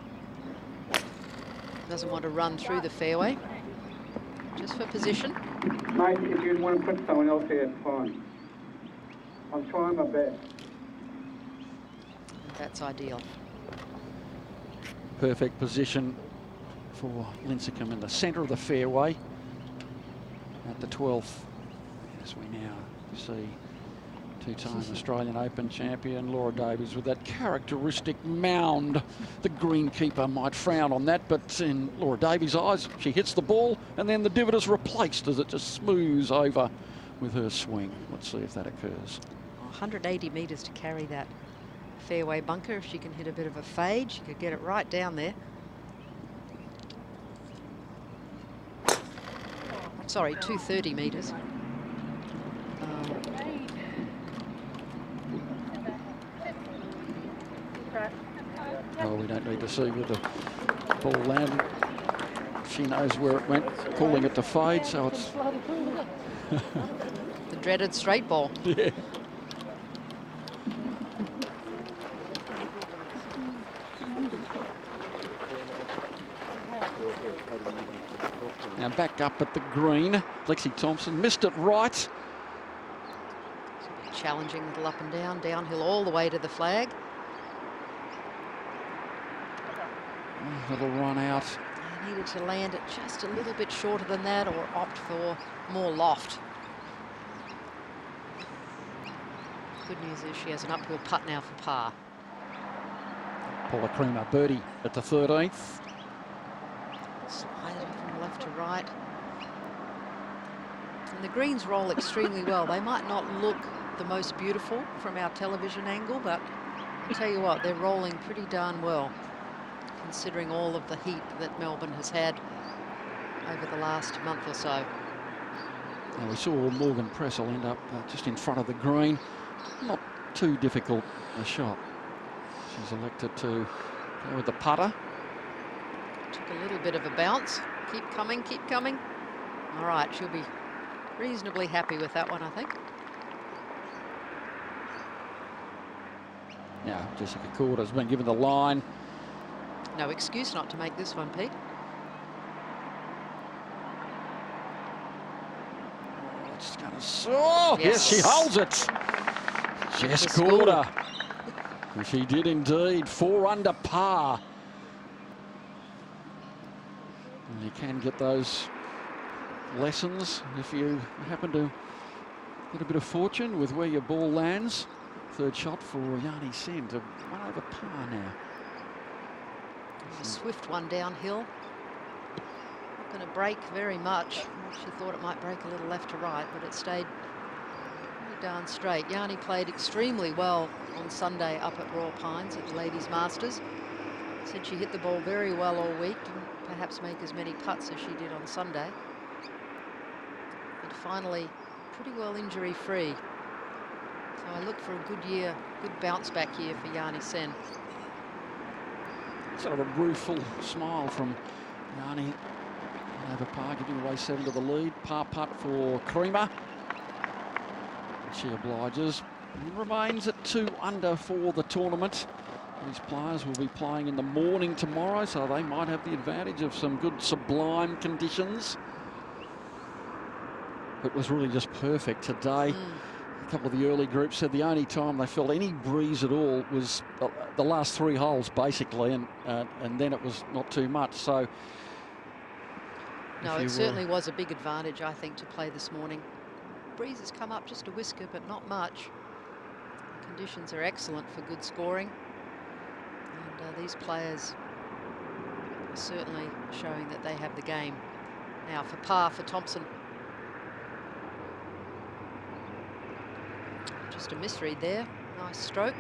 Doesn't want to run through the fairway. just for position. Mate, if you want to put someone else here, it's fine. I'm trying my best. That's ideal. Perfect position for Lincecum in the centre of the fairway at the 12th, as we now see two-time Australian Open champion Laura Davies with that characteristic mound. The greenkeeper might frown on that, but in Laura Davies' eyes, she hits the ball and then the divot is replaced as it just smooths over with her swing. Let's see if that occurs. 180 metres to carry that fairway bunker. If she can hit a bit of a fade, she could get it right down there. Sorry, 230 metres. Oh, we don't need to see where the ball landed. She knows where it went, calling it to fade, so it's... The dreaded straight ball. Yeah. Now back up at the green. Lexi Thompson missed it right. Challenging little up and down, downhill all the way to the flag. Little run out. I needed to land it just a little bit shorter than that or opt for more loft. Good news is she has an uphill putt now for par. Paula Creamer birdie at the 13th. Slide it from left to right. And the greens roll extremely well. They might not look the most beautiful from our television angle, but I'll tell you what, they're rolling pretty darn well, considering all of the heat that Melbourne has had over the last month or so. Now we saw Morgan Pressel end up just in front of the green. Not too difficult a shot. She's elected to go with the putter. Took a little bit of a bounce. Keep coming, keep coming. All right, she'll be reasonably happy with that one, I think. Now Jessica Corder's been given the line. No excuse not to make this one, Pete. It's going to... Oh, yes, she holds it. Jess Corder. She did indeed. 4 under par. And you can get those lessons if you happen to get a bit of fortune with where your ball lands. Third shot for Yanni Sen to 1 over par now. A swift one downhill. Not going to break very much. She thought it might break a little left to right, but it stayed pretty darn straight. Yanni played extremely well on Sunday up at Royal Pines at the Ladies Masters. Said she hit the ball very well all week, didn't perhaps make as many putts as she did on Sunday. But finally, pretty well injury-free. So I look for a good year, good bounce-back year for Yanni Sen. Sort of a rueful smile from Yanni. Over par, giving away 7 to the lead. Par putt for Creamer. She obliges. And remains at 2 under for the tournament. These players will be playing in the morning tomorrow, so they might have the advantage of some good sublime conditions. It was really just perfect today. A couple of the early groups said the only time they felt any breeze at all was the last 3 holes, basically, and then it was not too much. So, no, it certainly was a big advantage, I think, to play this morning. Breeze has come up just a whisker, but not much. Conditions are excellent for good scoring. And these players are certainly showing that they have the game. Now for par for Thompson. Just a misread there. Nice stroke.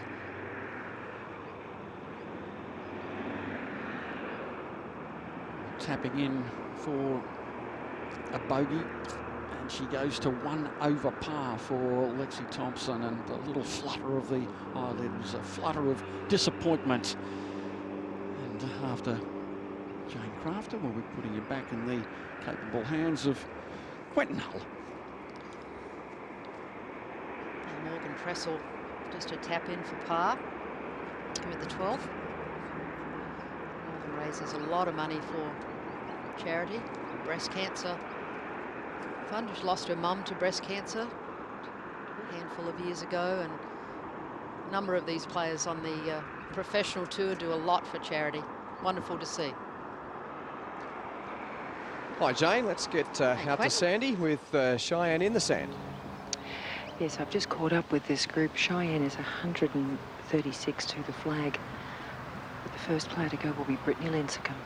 Tapping in for a bogey, and she goes to 1 over par for Lexi Thompson, and a little flutter of the eyelids, a flutter of disappointment. And after Jane Crafter, we'll be putting you back in the capable hands of Quentin Hull. And Morgan Pressel just a tap in for par here at the 12th. Morgan raises a lot of money for charity, breast cancer fun. She lost her mum to breast cancer a handful of years ago, and a number of these players on the professional tour do a lot for charity. Wonderful to see. Hi, Jane. Let's get out to Sandy with Cheyenne in the sand. Yes, I've just caught up with this group. Cheyenne is 136 to the flag. But the first player to go will be Brittany Lincecum.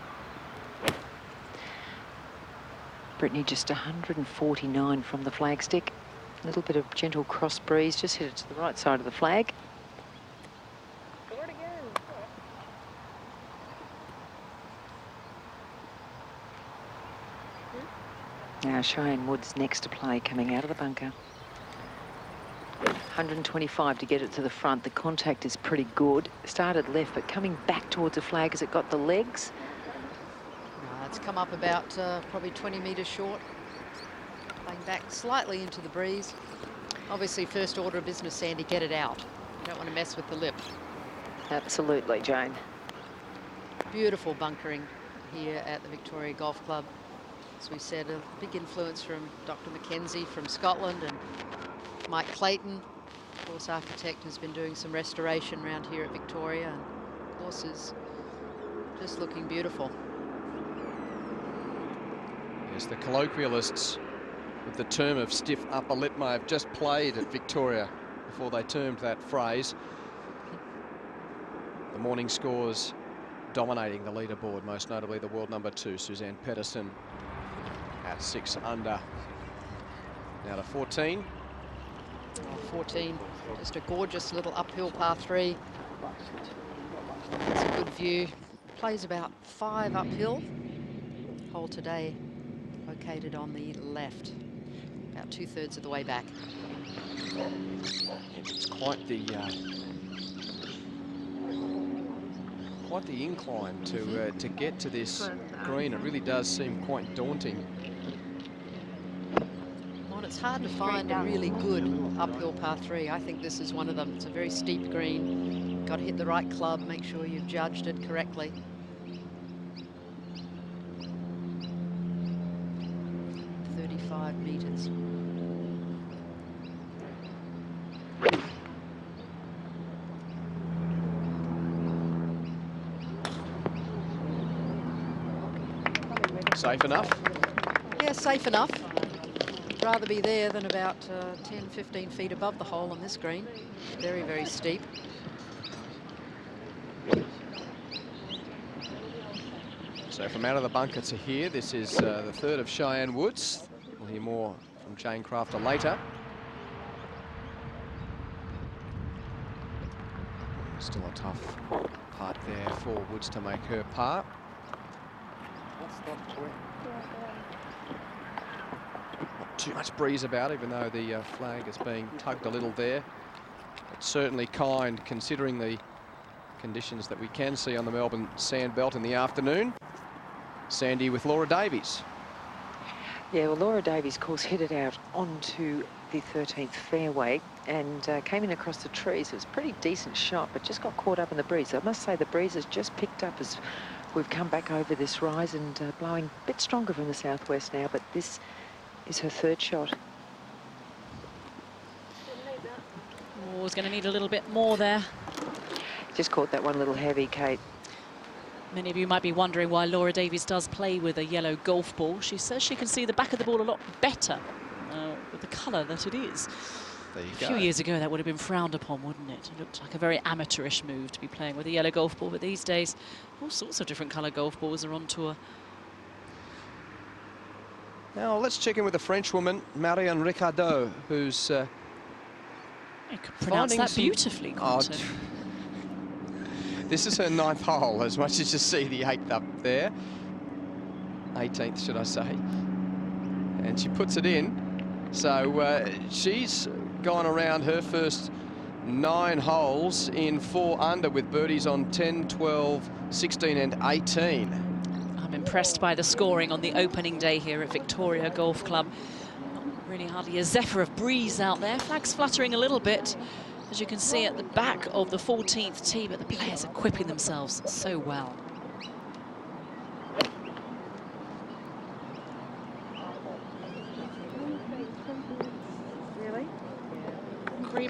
Brittany just 149 from the flagstick. A little bit of gentle cross breeze, just hit it to the right side of the flag. Now Cheyenne Woods next to play, coming out of the bunker. 125 to get it to the front. The contact is pretty good. Started left, but coming back towards the flag as it got the legs. It's come up about probably 20 metres short. Playing back slightly into the breeze. Obviously, first order of business, Sandy, get it out. You don't want to mess with the lip. Absolutely, Jane. Beautiful bunkering here at the Victoria Golf Club. As we said, a big influence from Dr. Mackenzie from Scotland, and Mike Clayton, of course, architect, has been doing some restoration around here at Victoria, and the course is just looking beautiful. Yes, the colloquialists with the term of stiff upper lip may have just played at Victoria before they termed that phrase. The morning scores dominating the leaderboard, most notably the world number 2, Suzanne Pettersen, at 6 under. Now to 14. 14, just a gorgeous little uphill par 3. It's a good view. Plays about 5 uphill. Hole today located on the left, about 2/3 of the way back. It's quite the incline to get to this green. It really does seem quite daunting. Well, it's hard to find a really good uphill par 3. I think this is one of them. It's a very steep green. Got to hit the right club, make sure you've judged it correctly. Meters. Safe enough? Yeah, safe enough. I'd rather be there than about 10, 15 feet above the hole on this green. Very, very steep. So from out of the bunker to here, this is the third of Cheyenne Woods. We'll hear more from Jane Crafter later. Still a tough part there for Woods to make her par. Not too much breeze about, even though the flag is being tugged a little there. It's certainly kind, considering the conditions that we can see on the Melbourne sand belt in the afternoon. Sandy with Laura Davies. Yeah, well, Laura Davies, of course, hit it out onto the 13th fairway and came in across the trees. It was a pretty decent shot, but just got caught up in the breeze. I must say the breeze has just picked up as we've come back over this rise, and blowing a bit stronger from the southwest now, but this is her third shot. Oh, is going to need a little bit more there. Just caught that one a little heavy, Kate. Many of you might be wondering why Laura Davies does play with a yellow golf ball. She says she can see the back of the ball a lot better with the colour that it is. There you A go. few years ago, that would have been frowned upon, wouldn't it? It looked like a very amateurish move to be playing with a yellow golf ball, but these days, all sorts of different colour golf balls are on tour. Now let's check in with the French woman, Marianne Ricardot, who's You could pronounce that beautifully, Quentin. This is her 9th hole, as much as you see the 8th up there. 18th, should I say. And she puts it in. So she's gone around her first 9 holes in 4 under with birdies on 10, 12, 16 and 18. I'm impressed by the scoring on the opening day here at Victoria Golf Club. Not really hardly a zephyr of breeze out there. Flags fluttering a little bit, as you can see at the back of the 14th tee, but the players equipping themselves so well.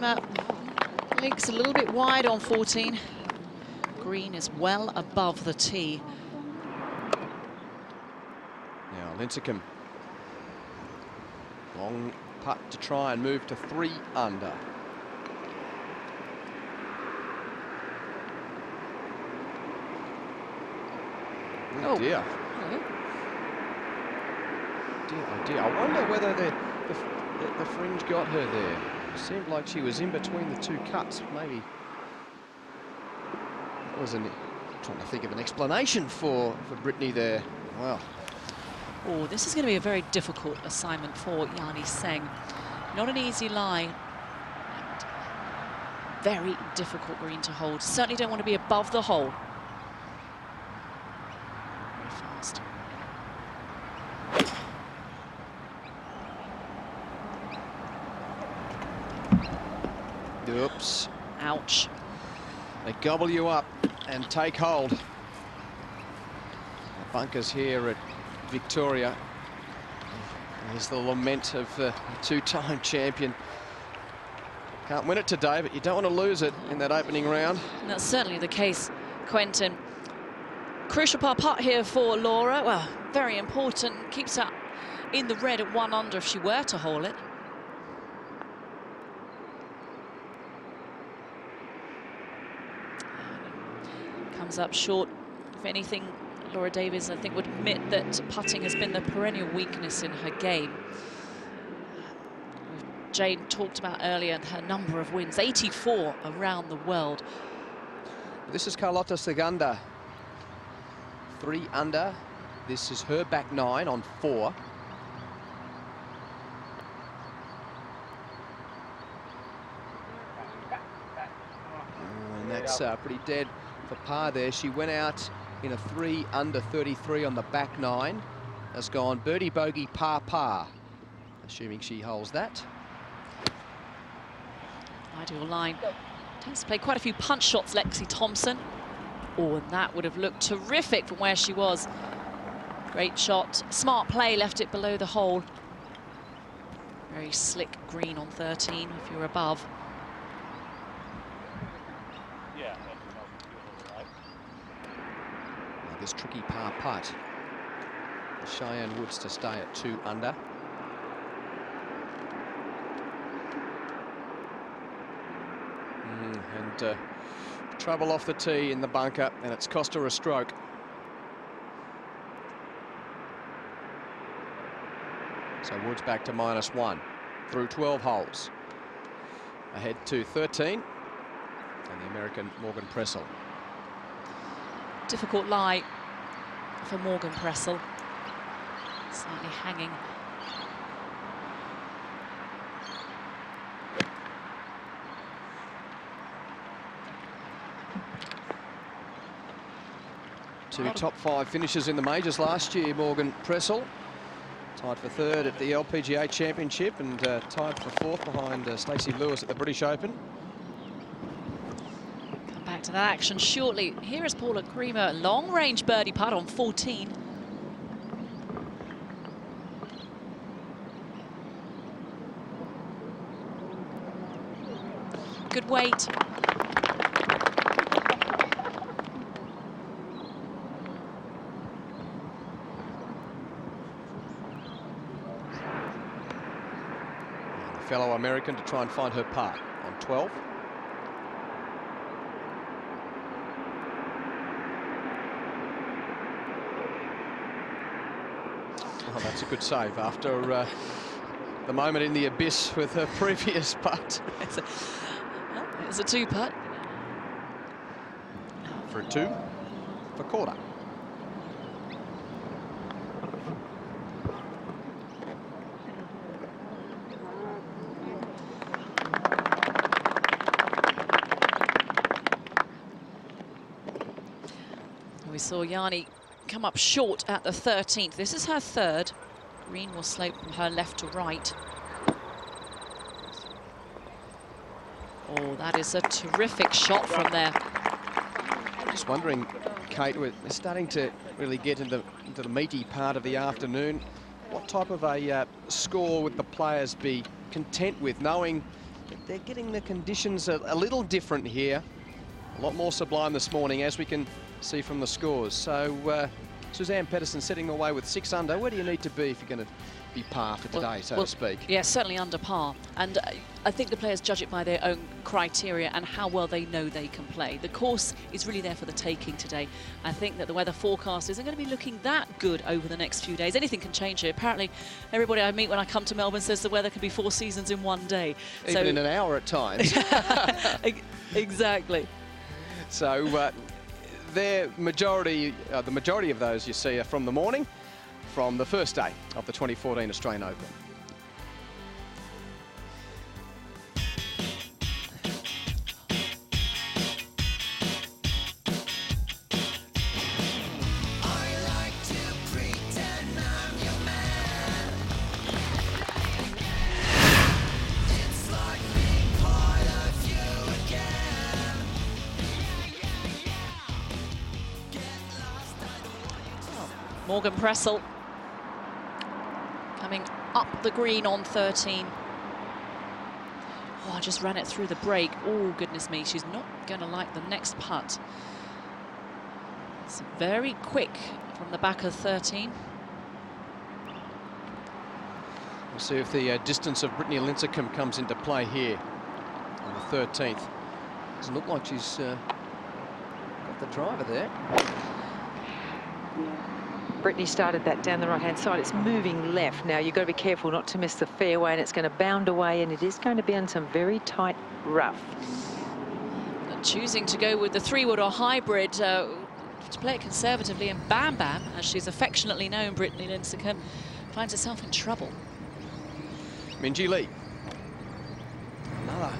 Creamer links a little bit wide on 14. Green is well above the tee. Now Lincecum. Long putt to try and move to 3 under. Oh dear. Oh dear. I wonder whether the fringe got her there. It seemed like she was in between the 2 cuts. Maybe that was trying to think of an explanation for Brittany there. Wow. Oh, this is going to be a very difficult assignment for Yani Tseng. Not an easy lie. Very difficult green to hold. Certainly don't want to be above the hole. Very fast. Oops. Ouch. They gobble you up and take hold. The bunkers here at Victoria. There's the lament of a 2-time champion. Can't win it today, but you don't want to lose it in that opening round. And that's certainly the case, Quentin. Crucial par putt here for Laura. Well, very important. Keeps her in the red at 1 under if she were to hole it. Comes up short. If anything, Laura Davies, I think, would admit that putting has been the perennial weakness in her game. Jane talked about earlier her number of wins, 84 around the world. This is Carlota Segunda, 3 under. This is her back 9 on 4. And that's pretty dead for par there. She went out in a 3 under 33 on the back 9. Has gone birdie, bogey, par, par. Assuming she holds that. Ideal line. Tends to play quite a few punch shots, Lexi Thompson. Oh, and that would have looked terrific from where she was. Great shot. Smart play, left it below the hole. Very slick green on 13 if you're above. Yeah. Now this tricky par putt. Cheyenne Woods to stay at 2 under. And trouble off the tee in the bunker, and it's cost her a stroke. So Woods back to -1 through 12 holes. Ahead to 13, and the American Morgan Pressel. Difficult lie for Morgan Pressel. Slightly hanging. Two top 5 finishes in the majors last year, Morgan Pressel. Tied for 3rd at the LPGA Championship and tied for 4th behind Stacey Lewis at the British Open. Come back to that action shortly. Here is Paula Creamer, long-range birdie putt on 14. Good weight. Fellow American to try and find her par on 12. Oh, that's a good save after the moment in the abyss with her previous putt. It's a 2 putt. For a 2 for quarter. We saw Yani come up short at the 13th. This is her 3rd. Green will slope from her left to right. Oh, that is a terrific shot from there. Just wondering, Kate, we're starting to really get into the meaty part of the afternoon. What type of a score would the players be content with, knowing But they're getting the conditions a little different here. A lot more sublime this morning, as we can see from the scores. So Suzanne Pettersen setting away with 6 under. Where do you need to be if you're going to be par for today, so to speak? Yeah, certainly under par. And I think the players judge it by their own criteria and how well they know they can play. The course is really there for the taking today. I think that the weather forecast isn't going to be looking that good over the next few days. Anything can change here. Apparently, everybody I meet when I come to Melbourne says the weather can be 4 seasons in one day. Even in an hour at times. Exactly. So the majority of those you see are from the morning, from the first day of the 2014 Australian Open. Morgan Pressel coming up the green on 13. Oh, I just ran it through the break. Oh, goodness me, she's not going to like the next putt. It's very quick from the back of 13. We'll see if the distance of Brittany Lincecum comes into play here on the 13th. Doesn't look like she's got the driver there. Brittany started that down the right-hand side. It's moving left. Now, you've got to be careful not to miss the fairway, and it's going to bound away, and it is going to be on some very tight rough. Choosing to go with the 3-wood or hybrid to play it conservatively, and Bam Bam, as she's affectionately known, Brittany Lincecum, finds herself in trouble. Minjee Lee. Another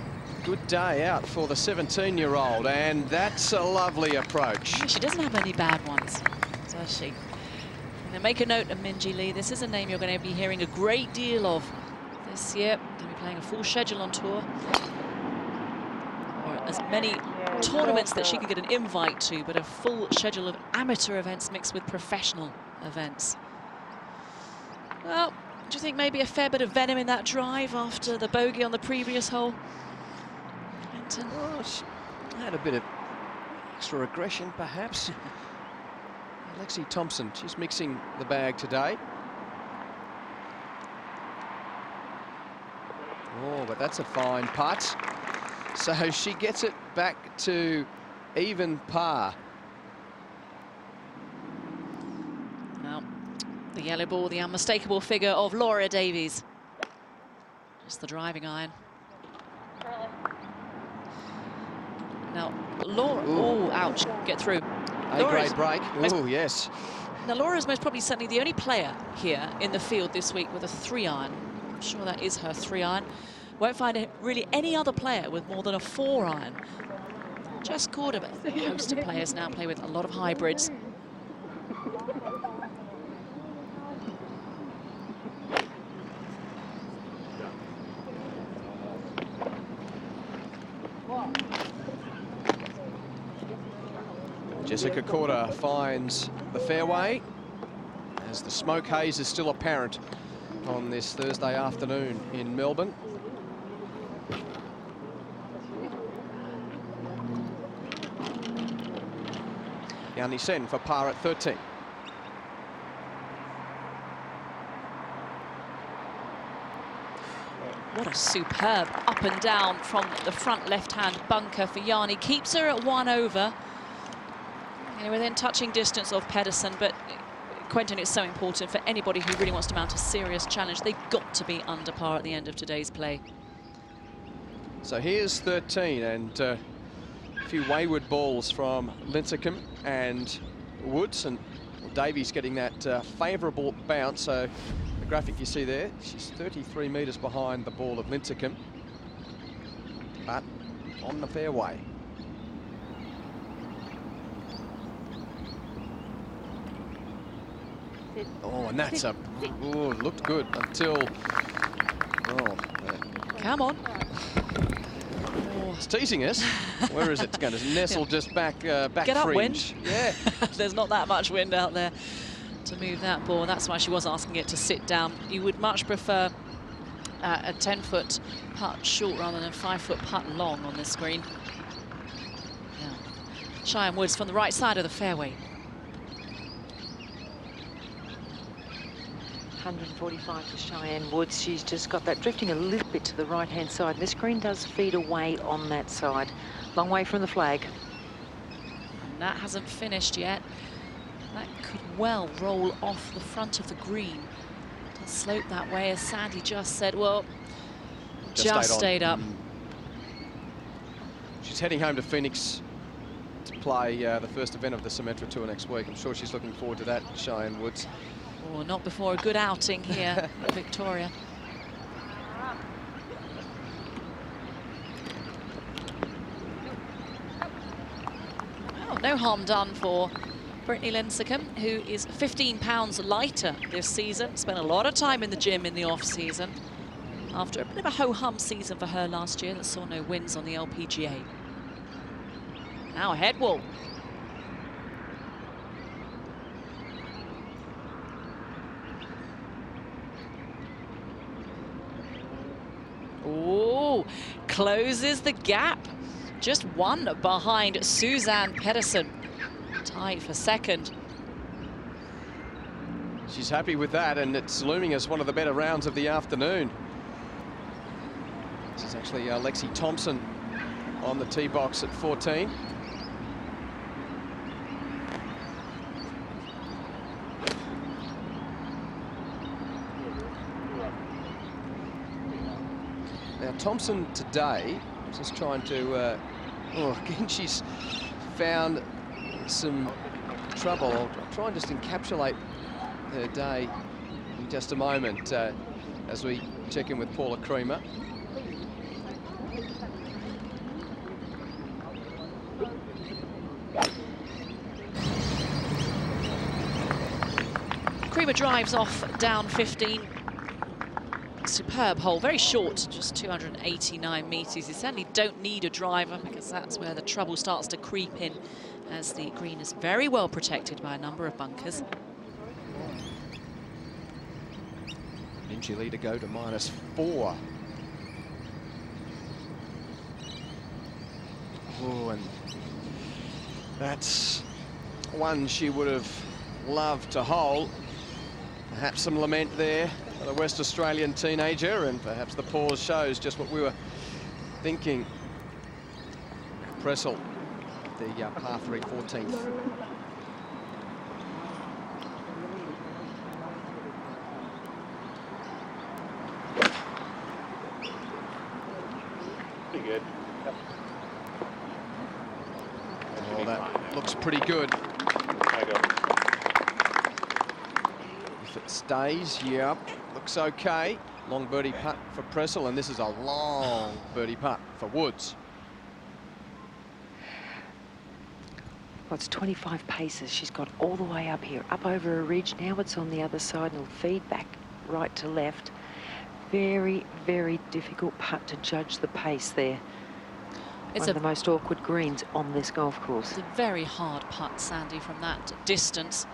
good day out for the 17-year-old, and that's a lovely approach. Yeah, she doesn't have any bad ones, does she? Now make a note of Minjee Lee. This is a name you're going to be hearing a great deal of this year. Going to be playing a full schedule on tour, or as many tournaments that she can get an invite to, but a full schedule of amateur events mixed with professional events. Well, do you think maybe a fair bit of venom in that drive after the bogey on the previous hole? Oh, she had a bit of extra aggression, perhaps. Lexi Thompson, she's mixing the bag today. Oh, but that's a fine putt. So she gets it back to even par. Now, the yellow ball, the unmistakable figure of Laura Davies. Just the driving iron. Now, Laura, oh, ouch, get through. A-grade break. Oh, yes. Now, Laura's most probably certainly the only player here in the field this week with a 3-iron. I'm sure that is her 3-iron. Won't find really any other player with more than a 4-iron. Jess Corder, but a host of players now play with a lot of hybrids. Jessica Corder finds the fairway as the smoke haze is still apparent on this Thursday afternoon in Melbourne. Yanni Sen for par at 13. What a superb up and down from the front left-hand bunker for Yanni. Keeps her at 1 over. You know, within touching distance of Pedersen, but Quentin, it's so important for anybody who really wants to mount a serious challenge. They've got to be under par at the end of today's play. So here's 13, and a few wayward balls from Lincecum and Woods, and Davies getting that favourable bounce. So the graphic you see there, she's 33 metres behind the ball of Lincecum, but on the fairway. Oh, and that's a... Oh, it looked good until... Oh, come on. Oh, it's teasing us. Where is it going to nestle? Just back back Get up, fringe? wind. Yeah. There's not that much wind out there to move that ball. That's why she was asking it to sit down. You would much prefer a 10-foot putt short rather than a 5-foot putt long on this green. Yeah. Cheyenne Woods from the right side of the fairway. 145 for Cheyenne Woods. She's just got that drifting a little bit to the right-hand side. This green does feed away on that side. Long way from the flag. And that hasn't finished yet. That could well roll off the front of the green. It does slope that way, as Sandy just said. Well, just stayed up. She's heading home to Phoenix to play the first event of the Symetra Tour next week. I'm sure she's looking forward to that, Cheyenne Woods. Oh, not before a good outing here at Victoria. Well, no harm done for Brittany Lincecum, who is 15 pounds lighter this season. Spent a lot of time in the gym in the off-season after a bit of a ho-hum season for her last year that saw no wins on the LPGA. Now a head wall. Oh, closes the gap. Just one behind Suzanne Pettersen. Tied for second. She's happy with that, and it's looming as one of the better rounds of the afternoon. This is actually Lexi Thompson on the tee box at 14. Now Thompson today, just trying to, again she's found some trouble. I'll try and just encapsulate her day in just a moment as we check in with Paula Creamer. Creamer drives off down 15. Superb hole, very short, just 289 meters. You certainly don't need a driver because that's where the trouble starts to creep in, as the green is very well protected by a number of bunkers. Minji leader go to -4. Oh, and that's one she would have loved to hole. Perhaps some lament there for the West Australian teenager, and perhaps the pause shows just what we were thinking. Pressel, the par 3 14th. Pretty good. Well, that looks pretty good. If it stays, yep, looks okay. Long birdie putt for Pressel, and this is a long birdie putt for Woods. Well, it's 25 paces. She's got all the way up here, up over a ridge. Now it's on the other side and it'll feed back right to left. Very, very difficult putt to judge the pace there. It's one of the most awkward greens on this golf course. It's a very hard putt, Sandy, from that distance.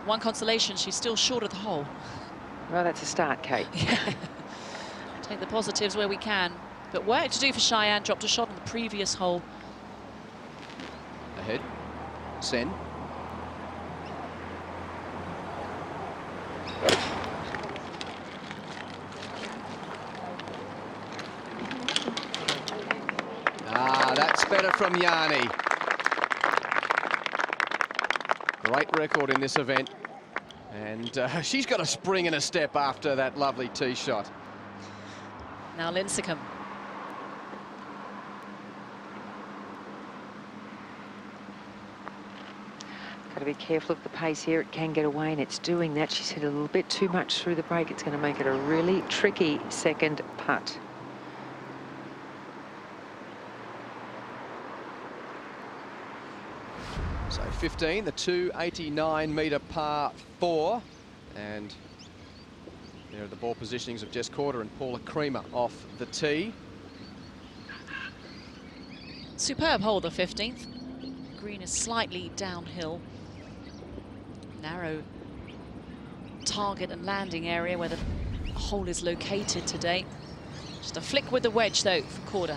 One consolation, she's still short of the hole. Well, that's a start, Kate. Yeah. Take the positives where we can. But work to do for Cheyenne. Dropped a shot on the previous hole. Ahead, Sen. That's better from Yanni. Great record in this event. And she's got a spring and a step after that lovely tee shot. Now Lincecum. Got to be careful of the pace here. It can get away, and it's doing that. She's hit a little bit too much through the break. It's going to make it a really tricky second putt. So 15, the 289-metre par 4. And there are the ball positionings of Jess Corder and Paula Creamer off the tee. Superb hole, the 15th. Green is slightly downhill. Narrow target and landing area where the hole is located today. Just a flick with the wedge, though, for Korda.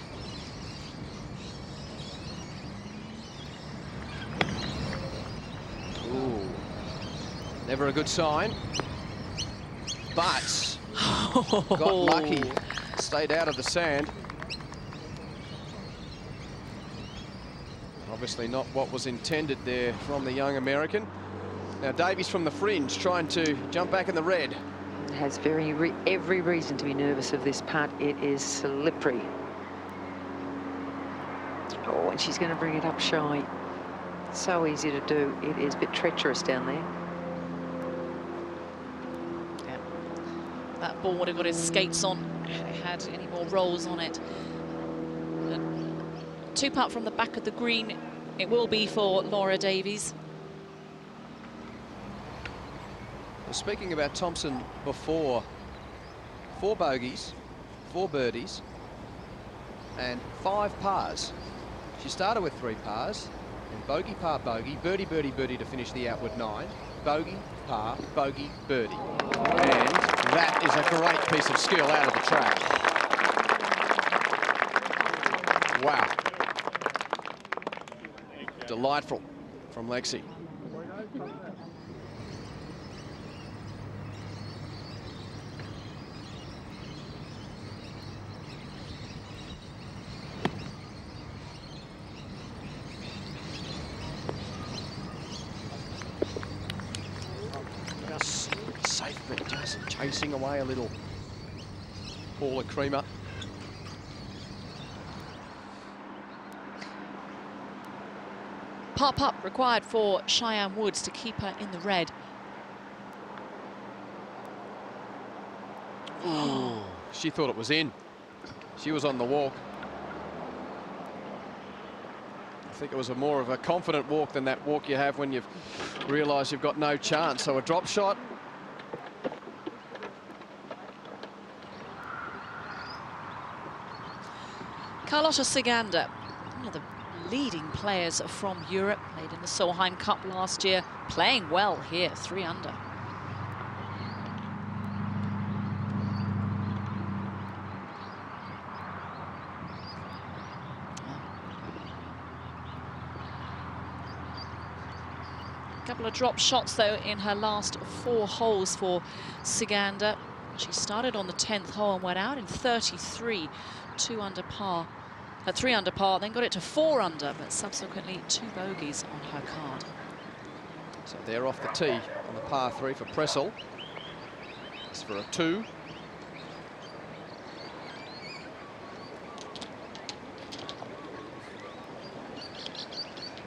Ooh, never a good sign. But got lucky, stayed out of the sand. Obviously not what was intended there from the young American. Now Davies from the fringe trying to jump back in the red. Has every reason to be nervous of this putt. It is slippery. Oh, and she's going to bring it up shy. So easy to do. It is a bit treacherous down there. Yeah. That ball would have got his skates on if it had any more rolls on it. Two putt from the back of the green. It will be for Laura Davies. Well, speaking about Thompson before, 4 bogeys, 4 birdies, and 5 pars. She started with 3 pars, and bogey, par, bogey, birdie, birdie, birdie to finish the outward 9, bogey, par, bogey, birdie. And that is a great piece of skill out of the track. Wow. Delightful from Lexi. Just safe, but just chasing away a little. Paula Creamer. Par putt required for Cheyenne Woods to keep her in the red. Ooh, she thought it was in. She was on the walk. I think it was more of a confident walk than that walk you have when you've realised you've got no chance. So a drop shot. Carlotta Siganda, one of the leading players from Europe, played in the Solheim Cup last year, playing well here, 3 under. A couple of drop shots though in her last 4 holes for Siganda. She started on the 10th hole and went out in 33, 2 under par. 3 under par, then got it to 4 under, but subsequently 2 bogeys on her card. So they're off the tee on the par 3 for Pressel. It's for a 2.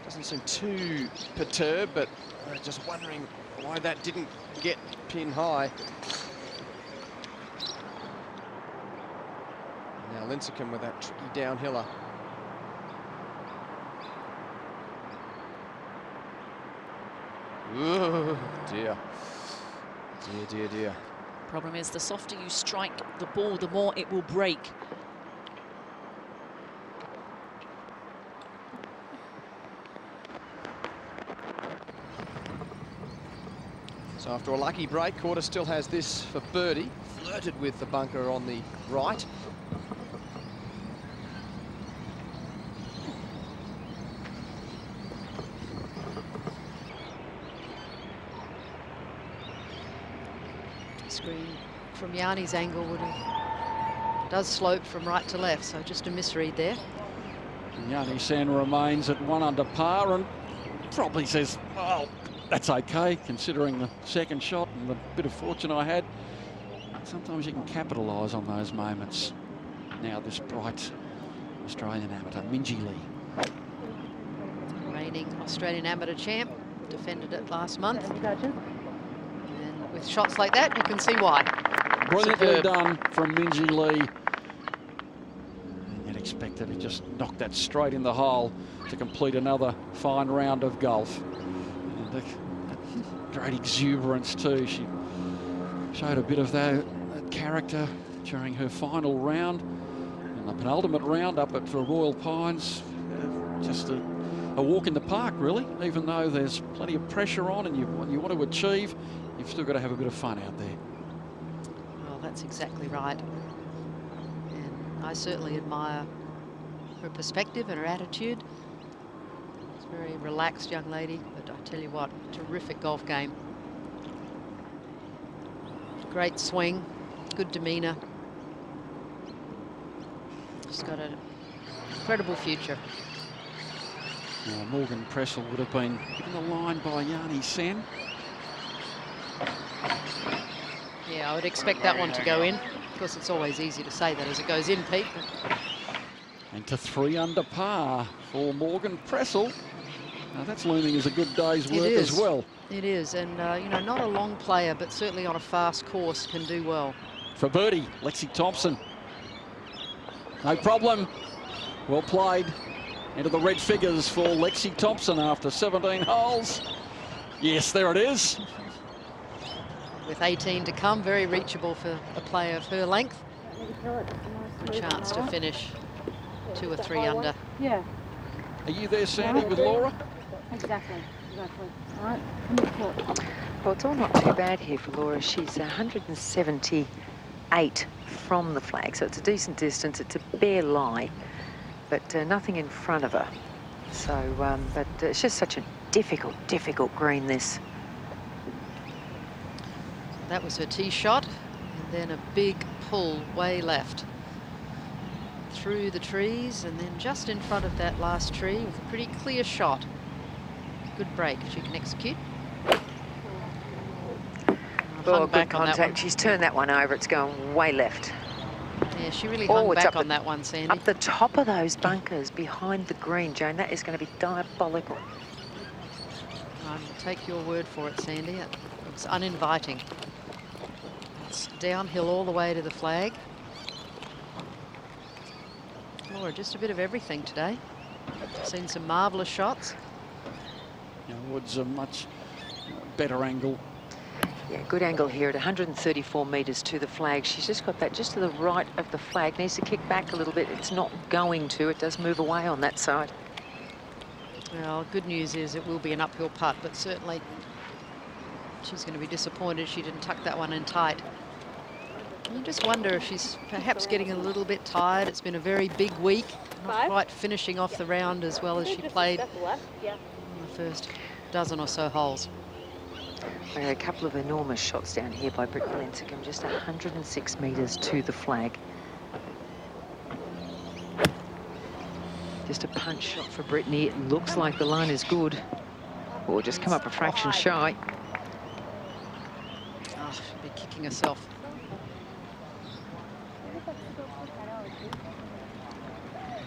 Doesn't seem too perturbed, but just wondering why that didn't get pin high. Now Lincecum with that tricky downhiller. Ooh, dear. Dear, dear, dear. Problem is, the softer you strike the ball, the more it will break. So after a lucky break, Korda still has this for birdie. Flirted with the bunker on the right. Screen from Yanni's angle does slope from right to left, so just a misread there. Yanni Sen remains at 1 under par and probably says, well, that's okay, considering the second shot and the bit of fortune I had. Sometimes you can capitalise on those moments. Now this bright Australian amateur, Minjee Lee. Reigning Australian amateur champ, defended it last month. And with shots like that, you can see why. Brilliantly done from Minjee Lee. And you'd expect her to just knock that straight in the hole to complete another fine round of golf. And great exuberance too. She showed a bit of that character during her final round. And the penultimate round up at Royal Pines. Just a walk in the park, really. Even though there's plenty of pressure on and you want to achieve, you've still got to have a bit of fun out there. Well, that's exactly right. And I certainly admire her perspective and her attitude. She's a very relaxed young lady, but I tell you what, terrific golf game. Great swing, good demeanour. She's got an incredible future. Well, Morgan Pressel would have been given the line by Yanni Sen. Yeah, I would expect that one to go in. Of course, it's always easy to say that as it goes in, Pete. And to 3 under par for Morgan Pressel. Now that's looming as a good day's work as well. It is, and you know, not a long player, but certainly on a fast course can do well. For birdie, Lexi Thompson. No problem. Well played. Into the red figures for Lexi Thompson after 17 holes. Yes, there it is. With 18 to come, very reachable for a player of her length. Good chance to finish 2 or 3 under. Yeah. Are you there, Sandy, with Laura? Exactly. All right. Well, it's all not too bad here for Laura. She's 178 from the flag, so it's a decent distance. It's a bare lie, but nothing in front of her. So, but it's just such a difficult green, this. That was her tee shot, and then a big pull way left. Through the trees, and then just in front of that last tree with a pretty clear shot. Good break, she can execute. Oh, good contact. She's turned that one over. It's going way left. Yeah, she really hung back on that one, Sandy. Up the top of those bunkers behind the green, Jane. That is going to be diabolical. I'll take your word for it, Sandy. It looks uninviting. It's downhill all the way to the flag. Laura, just a bit of everything today. Seen some marvellous shots. Yeah, Woods a much better angle. Yeah, good angle here at 134 metres to the flag. She's just got that just to the right of the flag. Needs to kick back a little bit. It's not going to. It does move away on that side. Well, good news is it will be an uphill putt, but certainly she's going to be disappointed she didn't tuck that one in tight. You just wonder if she's perhaps getting a little bit tired. It's been a very big week. Not quite finishing off the round as well as she played in the first dozen or so holes. A couple of enormous shots down here by Brittany Lincecum, just 106 metres to the flag. Just a punch shot for Brittany. It looks like the line is good. Or just come up a fraction shy. Oh, she'll be kicking herself.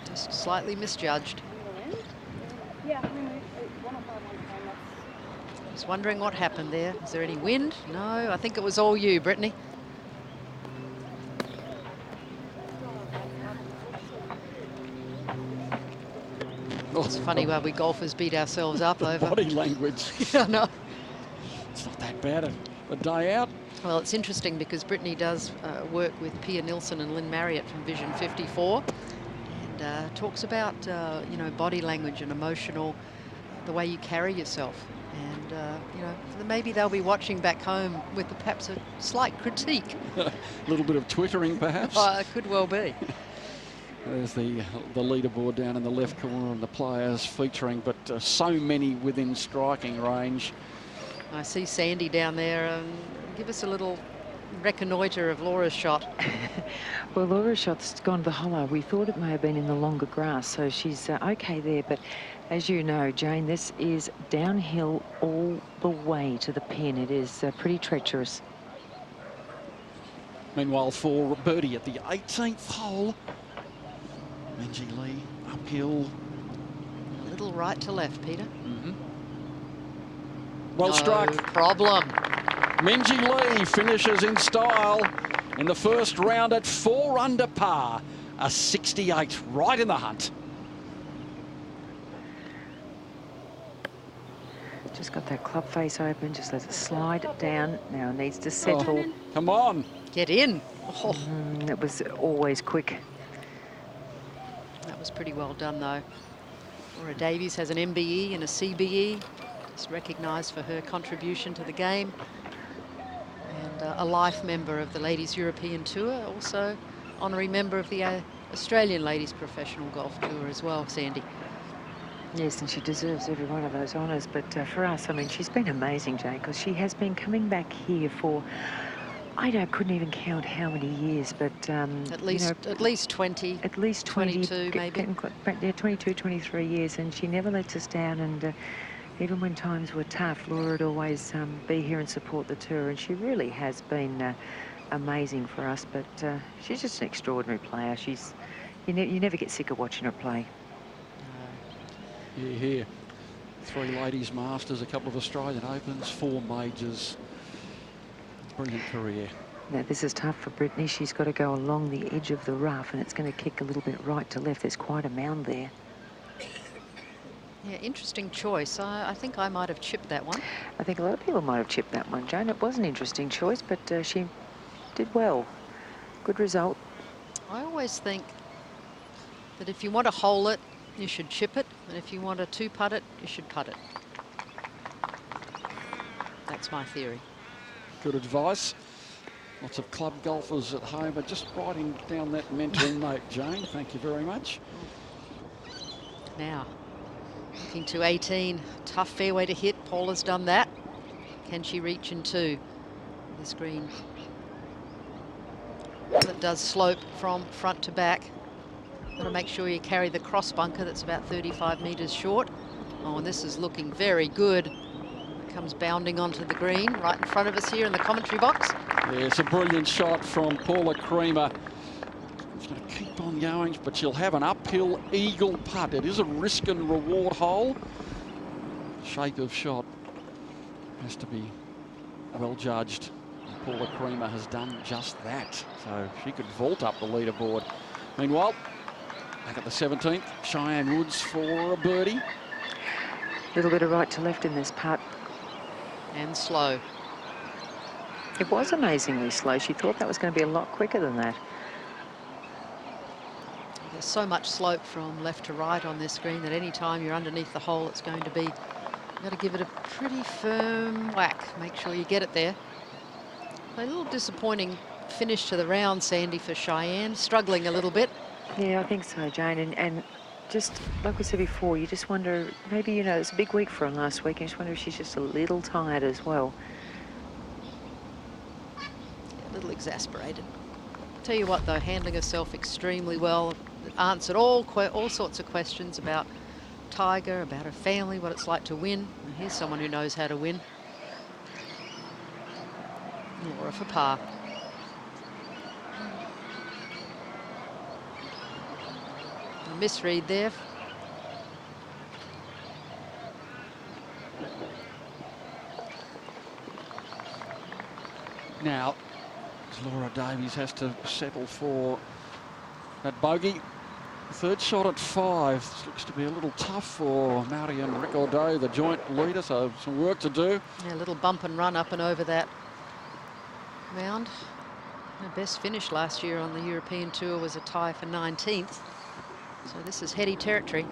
Just slightly misjudged. Just wondering what happened there. Is there any wind? No, I think it was all you, Brittany. It's funny how we golfers beat ourselves up over body language. Yeah, no. It's not that bad a day out. Well, it's interesting because Brittany does work with Pia Nilsson and Lynn Marriott from Vision 54, and talks about you know, body language and emotional, the way you carry yourself. And, you know, maybe they'll be watching back home with perhaps a slight critique. A little bit of twittering, perhaps. Oh, it could well be. There's the leaderboard down in the left corner and the players featuring, but so many within striking range. I see Sandy down there. Give us a little reconnoitre of Laura's shot. Well, Laura's shot's gone to the hollow. We thought it may have been in the longer grass, so she's okay there. But as you know, Jane, this is downhill all the way to the pin. It is pretty treacherous. Meanwhile, for birdie at the 18th hole, Minjee Lee uphill. A little right to left, Peter. Well struck. No problem. Minjee Lee finishes in style in the first round at 4 under par. A 68, right in the hunt. Just got that club face open, just let it slide down. Now it needs to settle. Oh, come on. Get in. Oh. It was always quick. That was pretty well done, though. Laura Davies has an MBE and a CBE. It's recognised for her contribution to the game. and a life member of the Ladies European Tour, also honorary member of the Australian Ladies Professional Golf Tour as well, Sandy. Yes, and she deserves every one of those honours. But for us, I mean, she's been amazing, Jane, because she has been coming back here for, couldn't even count how many years, but at least 20. At least 20, 22 maybe. Yeah, 22, 23 years, and she never lets us down. And even when times were tough, Laura would always be here and support the tour, and she really has been amazing for us. But she's just an extraordinary player. You never get sick of watching her play. Yeah, here. 3 Ladies Masters, a couple of Australian Opens, 4 majors. Brilliant career. Now, this is tough for Brittany. She's got to go along the edge of the rough, and it's going to kick a little bit right to left. There's quite a mound there. Yeah, interesting choice. I think I might have chipped that one. I think a lot of people might have chipped that one, Jane. It was an interesting choice, but she did well. Good result. I always think that if you want to hole it, you should chip it, and if you want to 2-putt it, you should putt it. That's my theory. Good advice. Lots of club golfers at home are just writing down that mental note, Jane. Thank you very much. Now, looking to 18. Tough fairway to hit. Paula's done that. Can she reach into this green? It does slope from front to back. Got to make sure you carry the cross bunker that's about 35 metres short. Oh, and this is looking very good. Comes bounding onto the green right in front of us here in the commentary box. Yeah, it's a brilliant shot from Paula Creamer. She's going to keep on going, but she'll have an uphill eagle putt. It is a risk and reward hole. Shape of shot has to be well judged. Paula Creamer has done just that, so she could vault up the leaderboard. Meanwhile, back at the 17th, Cheyenne Woods for a birdie. A little bit of right to left in this putt. And slow. It was amazingly slow. She thought that was going to be a lot quicker than that. There's so much slope from left to right on this green that any time you're underneath the hole, it's going to be, you've got to give it a pretty firm whack. Make sure you get it there. A little disappointing finish to the round, Sandy, for Cheyenne. Struggling a little bit. Yeah, I think so, Jane. And just like we said before, you just wonder, maybe, it's a big week for her last week, and you just wonder if she's just a little tired as well. A little exasperated. Tell you what, though, handling herself extremely well. Answered all sorts of questions about Tiger, about her family, what it's like to win. And here's someone who knows how to win. Laura for par. A misread there. Now, Laura Davies has to settle for that bogey. Third shot at 5. This looks to be a little tough for Marion Ricordeau, the joint leader, so some work to do. Yeah, a little bump and run up and over that mound. Her best finish last year on the European Tour was a tie for 19th. So this is heady territory.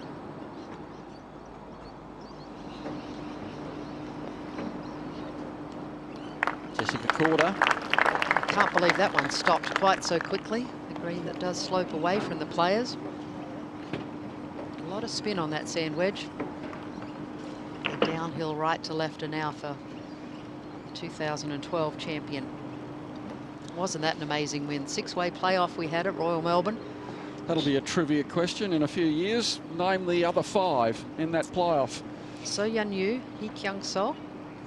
Jessica Corder. I can't believe that one stopped quite so quickly. The green that does slope away from the players. A lot of spin on that sand wedge. The downhill right to left are now for the 2012 champion. Wasn't that an amazing win? 6-way playoff we had at Royal Melbourne. That'll be a trivia question in a few years. Name the other 5 in that playoff. So Yan Yu, Hee Kyung So,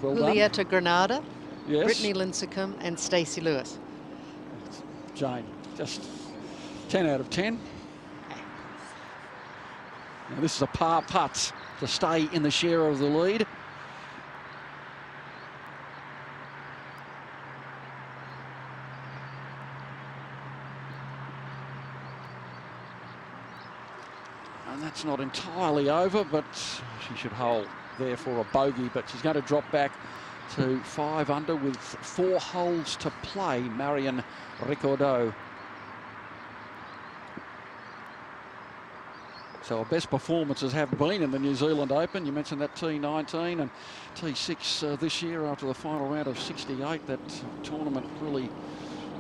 Well Julieta Granada, yes. Brittany Lincecum and Stacey Lewis. Jane, just 10 out of 10. Now this is a par putt to stay in the share of the lead. And that's not entirely over, but she should hold there for a bogey, but she's going to drop back to 5 under with 4 holes to play, Marion Ricordeau. So our best performances have been in the New Zealand Open. You mentioned that T19 and T6 this year after the final round of 68. That tournament really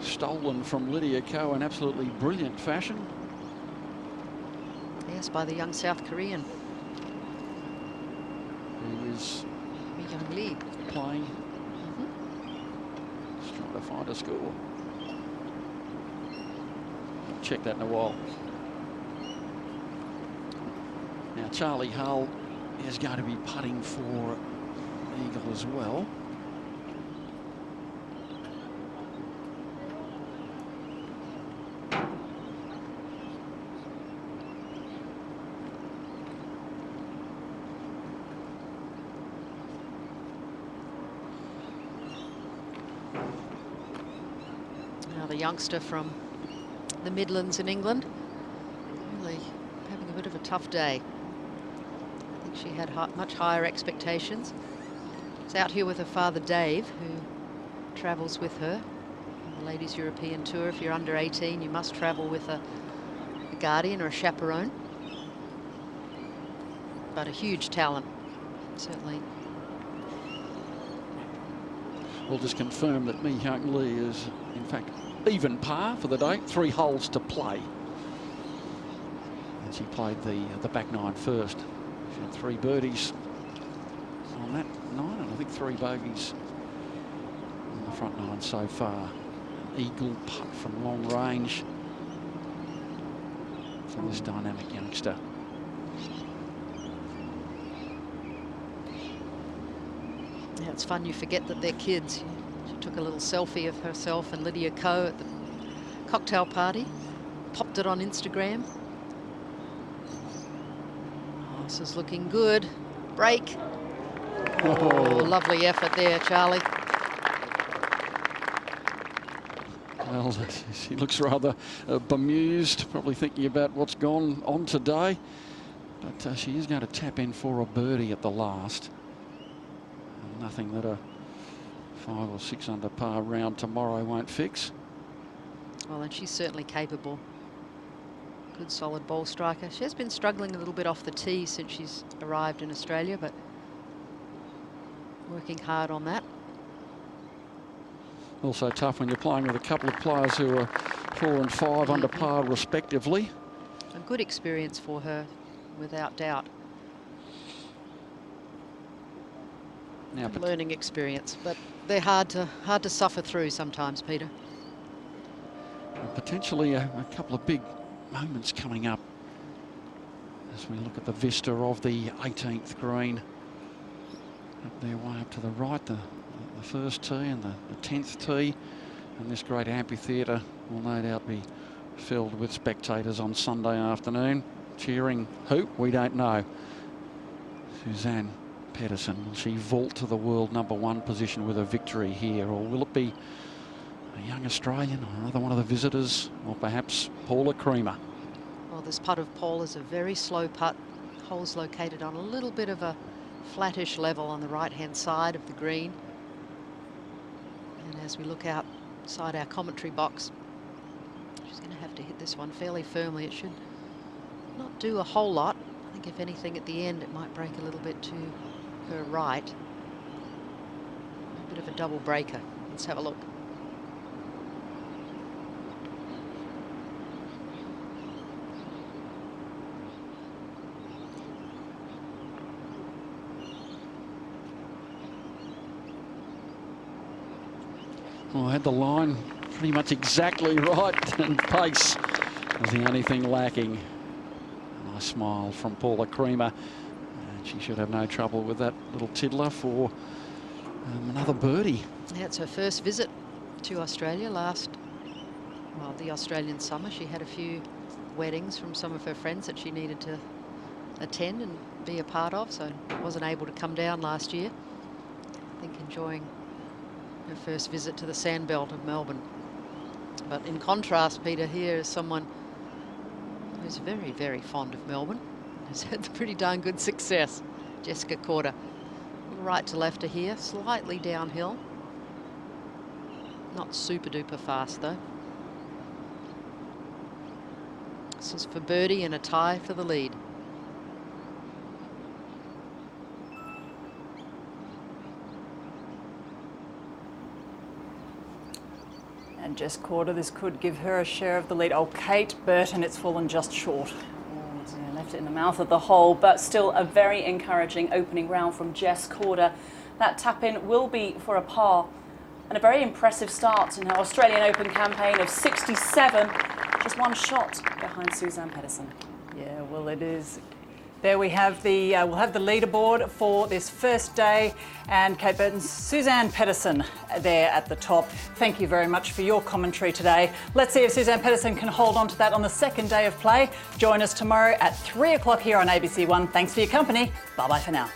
stolen from Lydia Ko in absolutely brilliant fashion. Yes, by the young South Korean. Who is Young Lee. Playing. Just trying to find a score. I'll check that in a while. Now Charlie Hull is going to be putting for eagle as well. Now the youngster from the Midlands in England, really having a bit of a tough day. I think she had much higher expectations. She's out here with her father Dave, who travels with her on the Ladies European Tour. If you're under 18, you must travel with a guardian or a chaperone. But a huge talent, certainly. We'll just confirm that Mi Hyung Lee is, in fact, even par for the day. 3 holes to play. And she played the back 9 first. She had 3 birdies on that 9, and I think 3 bogeys on the front 9 so far. Eagle putt from long range for this dynamic youngster. Yeah, it's fun. You forget that they're kids. She took a little selfie of herself and Lydia Ko at the cocktail party. Popped it on Instagram. Oh, this is looking good. Break. Oh, lovely effort there, Charlie. Well, she looks rather bemused, probably thinking about what's gone on today. But she is going to tap in for a birdie at the last. Nothing that a 5 or 6 under par round tomorrow won't fix. Well, and she's certainly capable. Good solid ball striker. She has been struggling a little bit off the tee since she's arrived in Australia, but working hard on that. Also tough when you're playing with a couple of players who are 4 and 5 under par respectively. A good experience for her, without doubt. Now, learning experience, but they're hard to suffer through sometimes, Peter. Potentially a couple of big moments coming up as we look at the vista of the 18th green. Up there way up to the right, the first tee and the 10th tee, and this great amphitheatre will no doubt be filled with spectators on Sunday afternoon. Cheering who? We don't know. Suzanne Pettersen, will she vault to the world #1 position with a victory here, or will it be a young Australian or another one of the visitors, or perhaps Paula Creamer? Well, this putt of Paul is a very slow putt. Hole's located on a little bit of a flattish level on the right-hand side of the green. And as we look outside our commentary box, she's going to have to hit this one fairly firmly. It should not do a whole lot. I think if anything at the end, it might break a little bit to her right. A bit of a double breaker. Let's have a look. Well, I had the line pretty much exactly right, and pace was the only thing lacking. A nice smile from Paula Creamer, and she should have no trouble with that little tiddler for another birdie. Yeah, it's her first visit to Australia the Australian summer. She had a few weddings from some of her friends that she needed to attend and be a part of, so wasn't able to come down last year. I think enjoying her first visit to the sandbelt of Melbourne. But in contrast, Peter, here is someone who's very, very fond of Melbourne. Has had pretty darn good success. Jessica Korda. Right to left of here, slightly downhill. Not super duper fast though. This is for birdie and a tie for the lead. And Jess Corder, this could give her a share of the lead. Oh, Kate Burton, it's fallen just short. Yeah, left it in the mouth of the hole, but still a very encouraging opening round from Jess Corder. That tap-in will be for a par. And a very impressive start in her Australian Open campaign of 67, just one shot behind Suzanne Pettersen. Yeah, well, it is. There we have the, we'll have the leaderboard for this first day, and Kate Burton's Suzanne Pettersen there at the top. Thank you very much for your commentary today. Let's see if Suzanne Pettersen can hold on to that on the second day of play. Join us tomorrow at 3 o'clock here on ABC One. Thanks for your company. Bye-bye for now.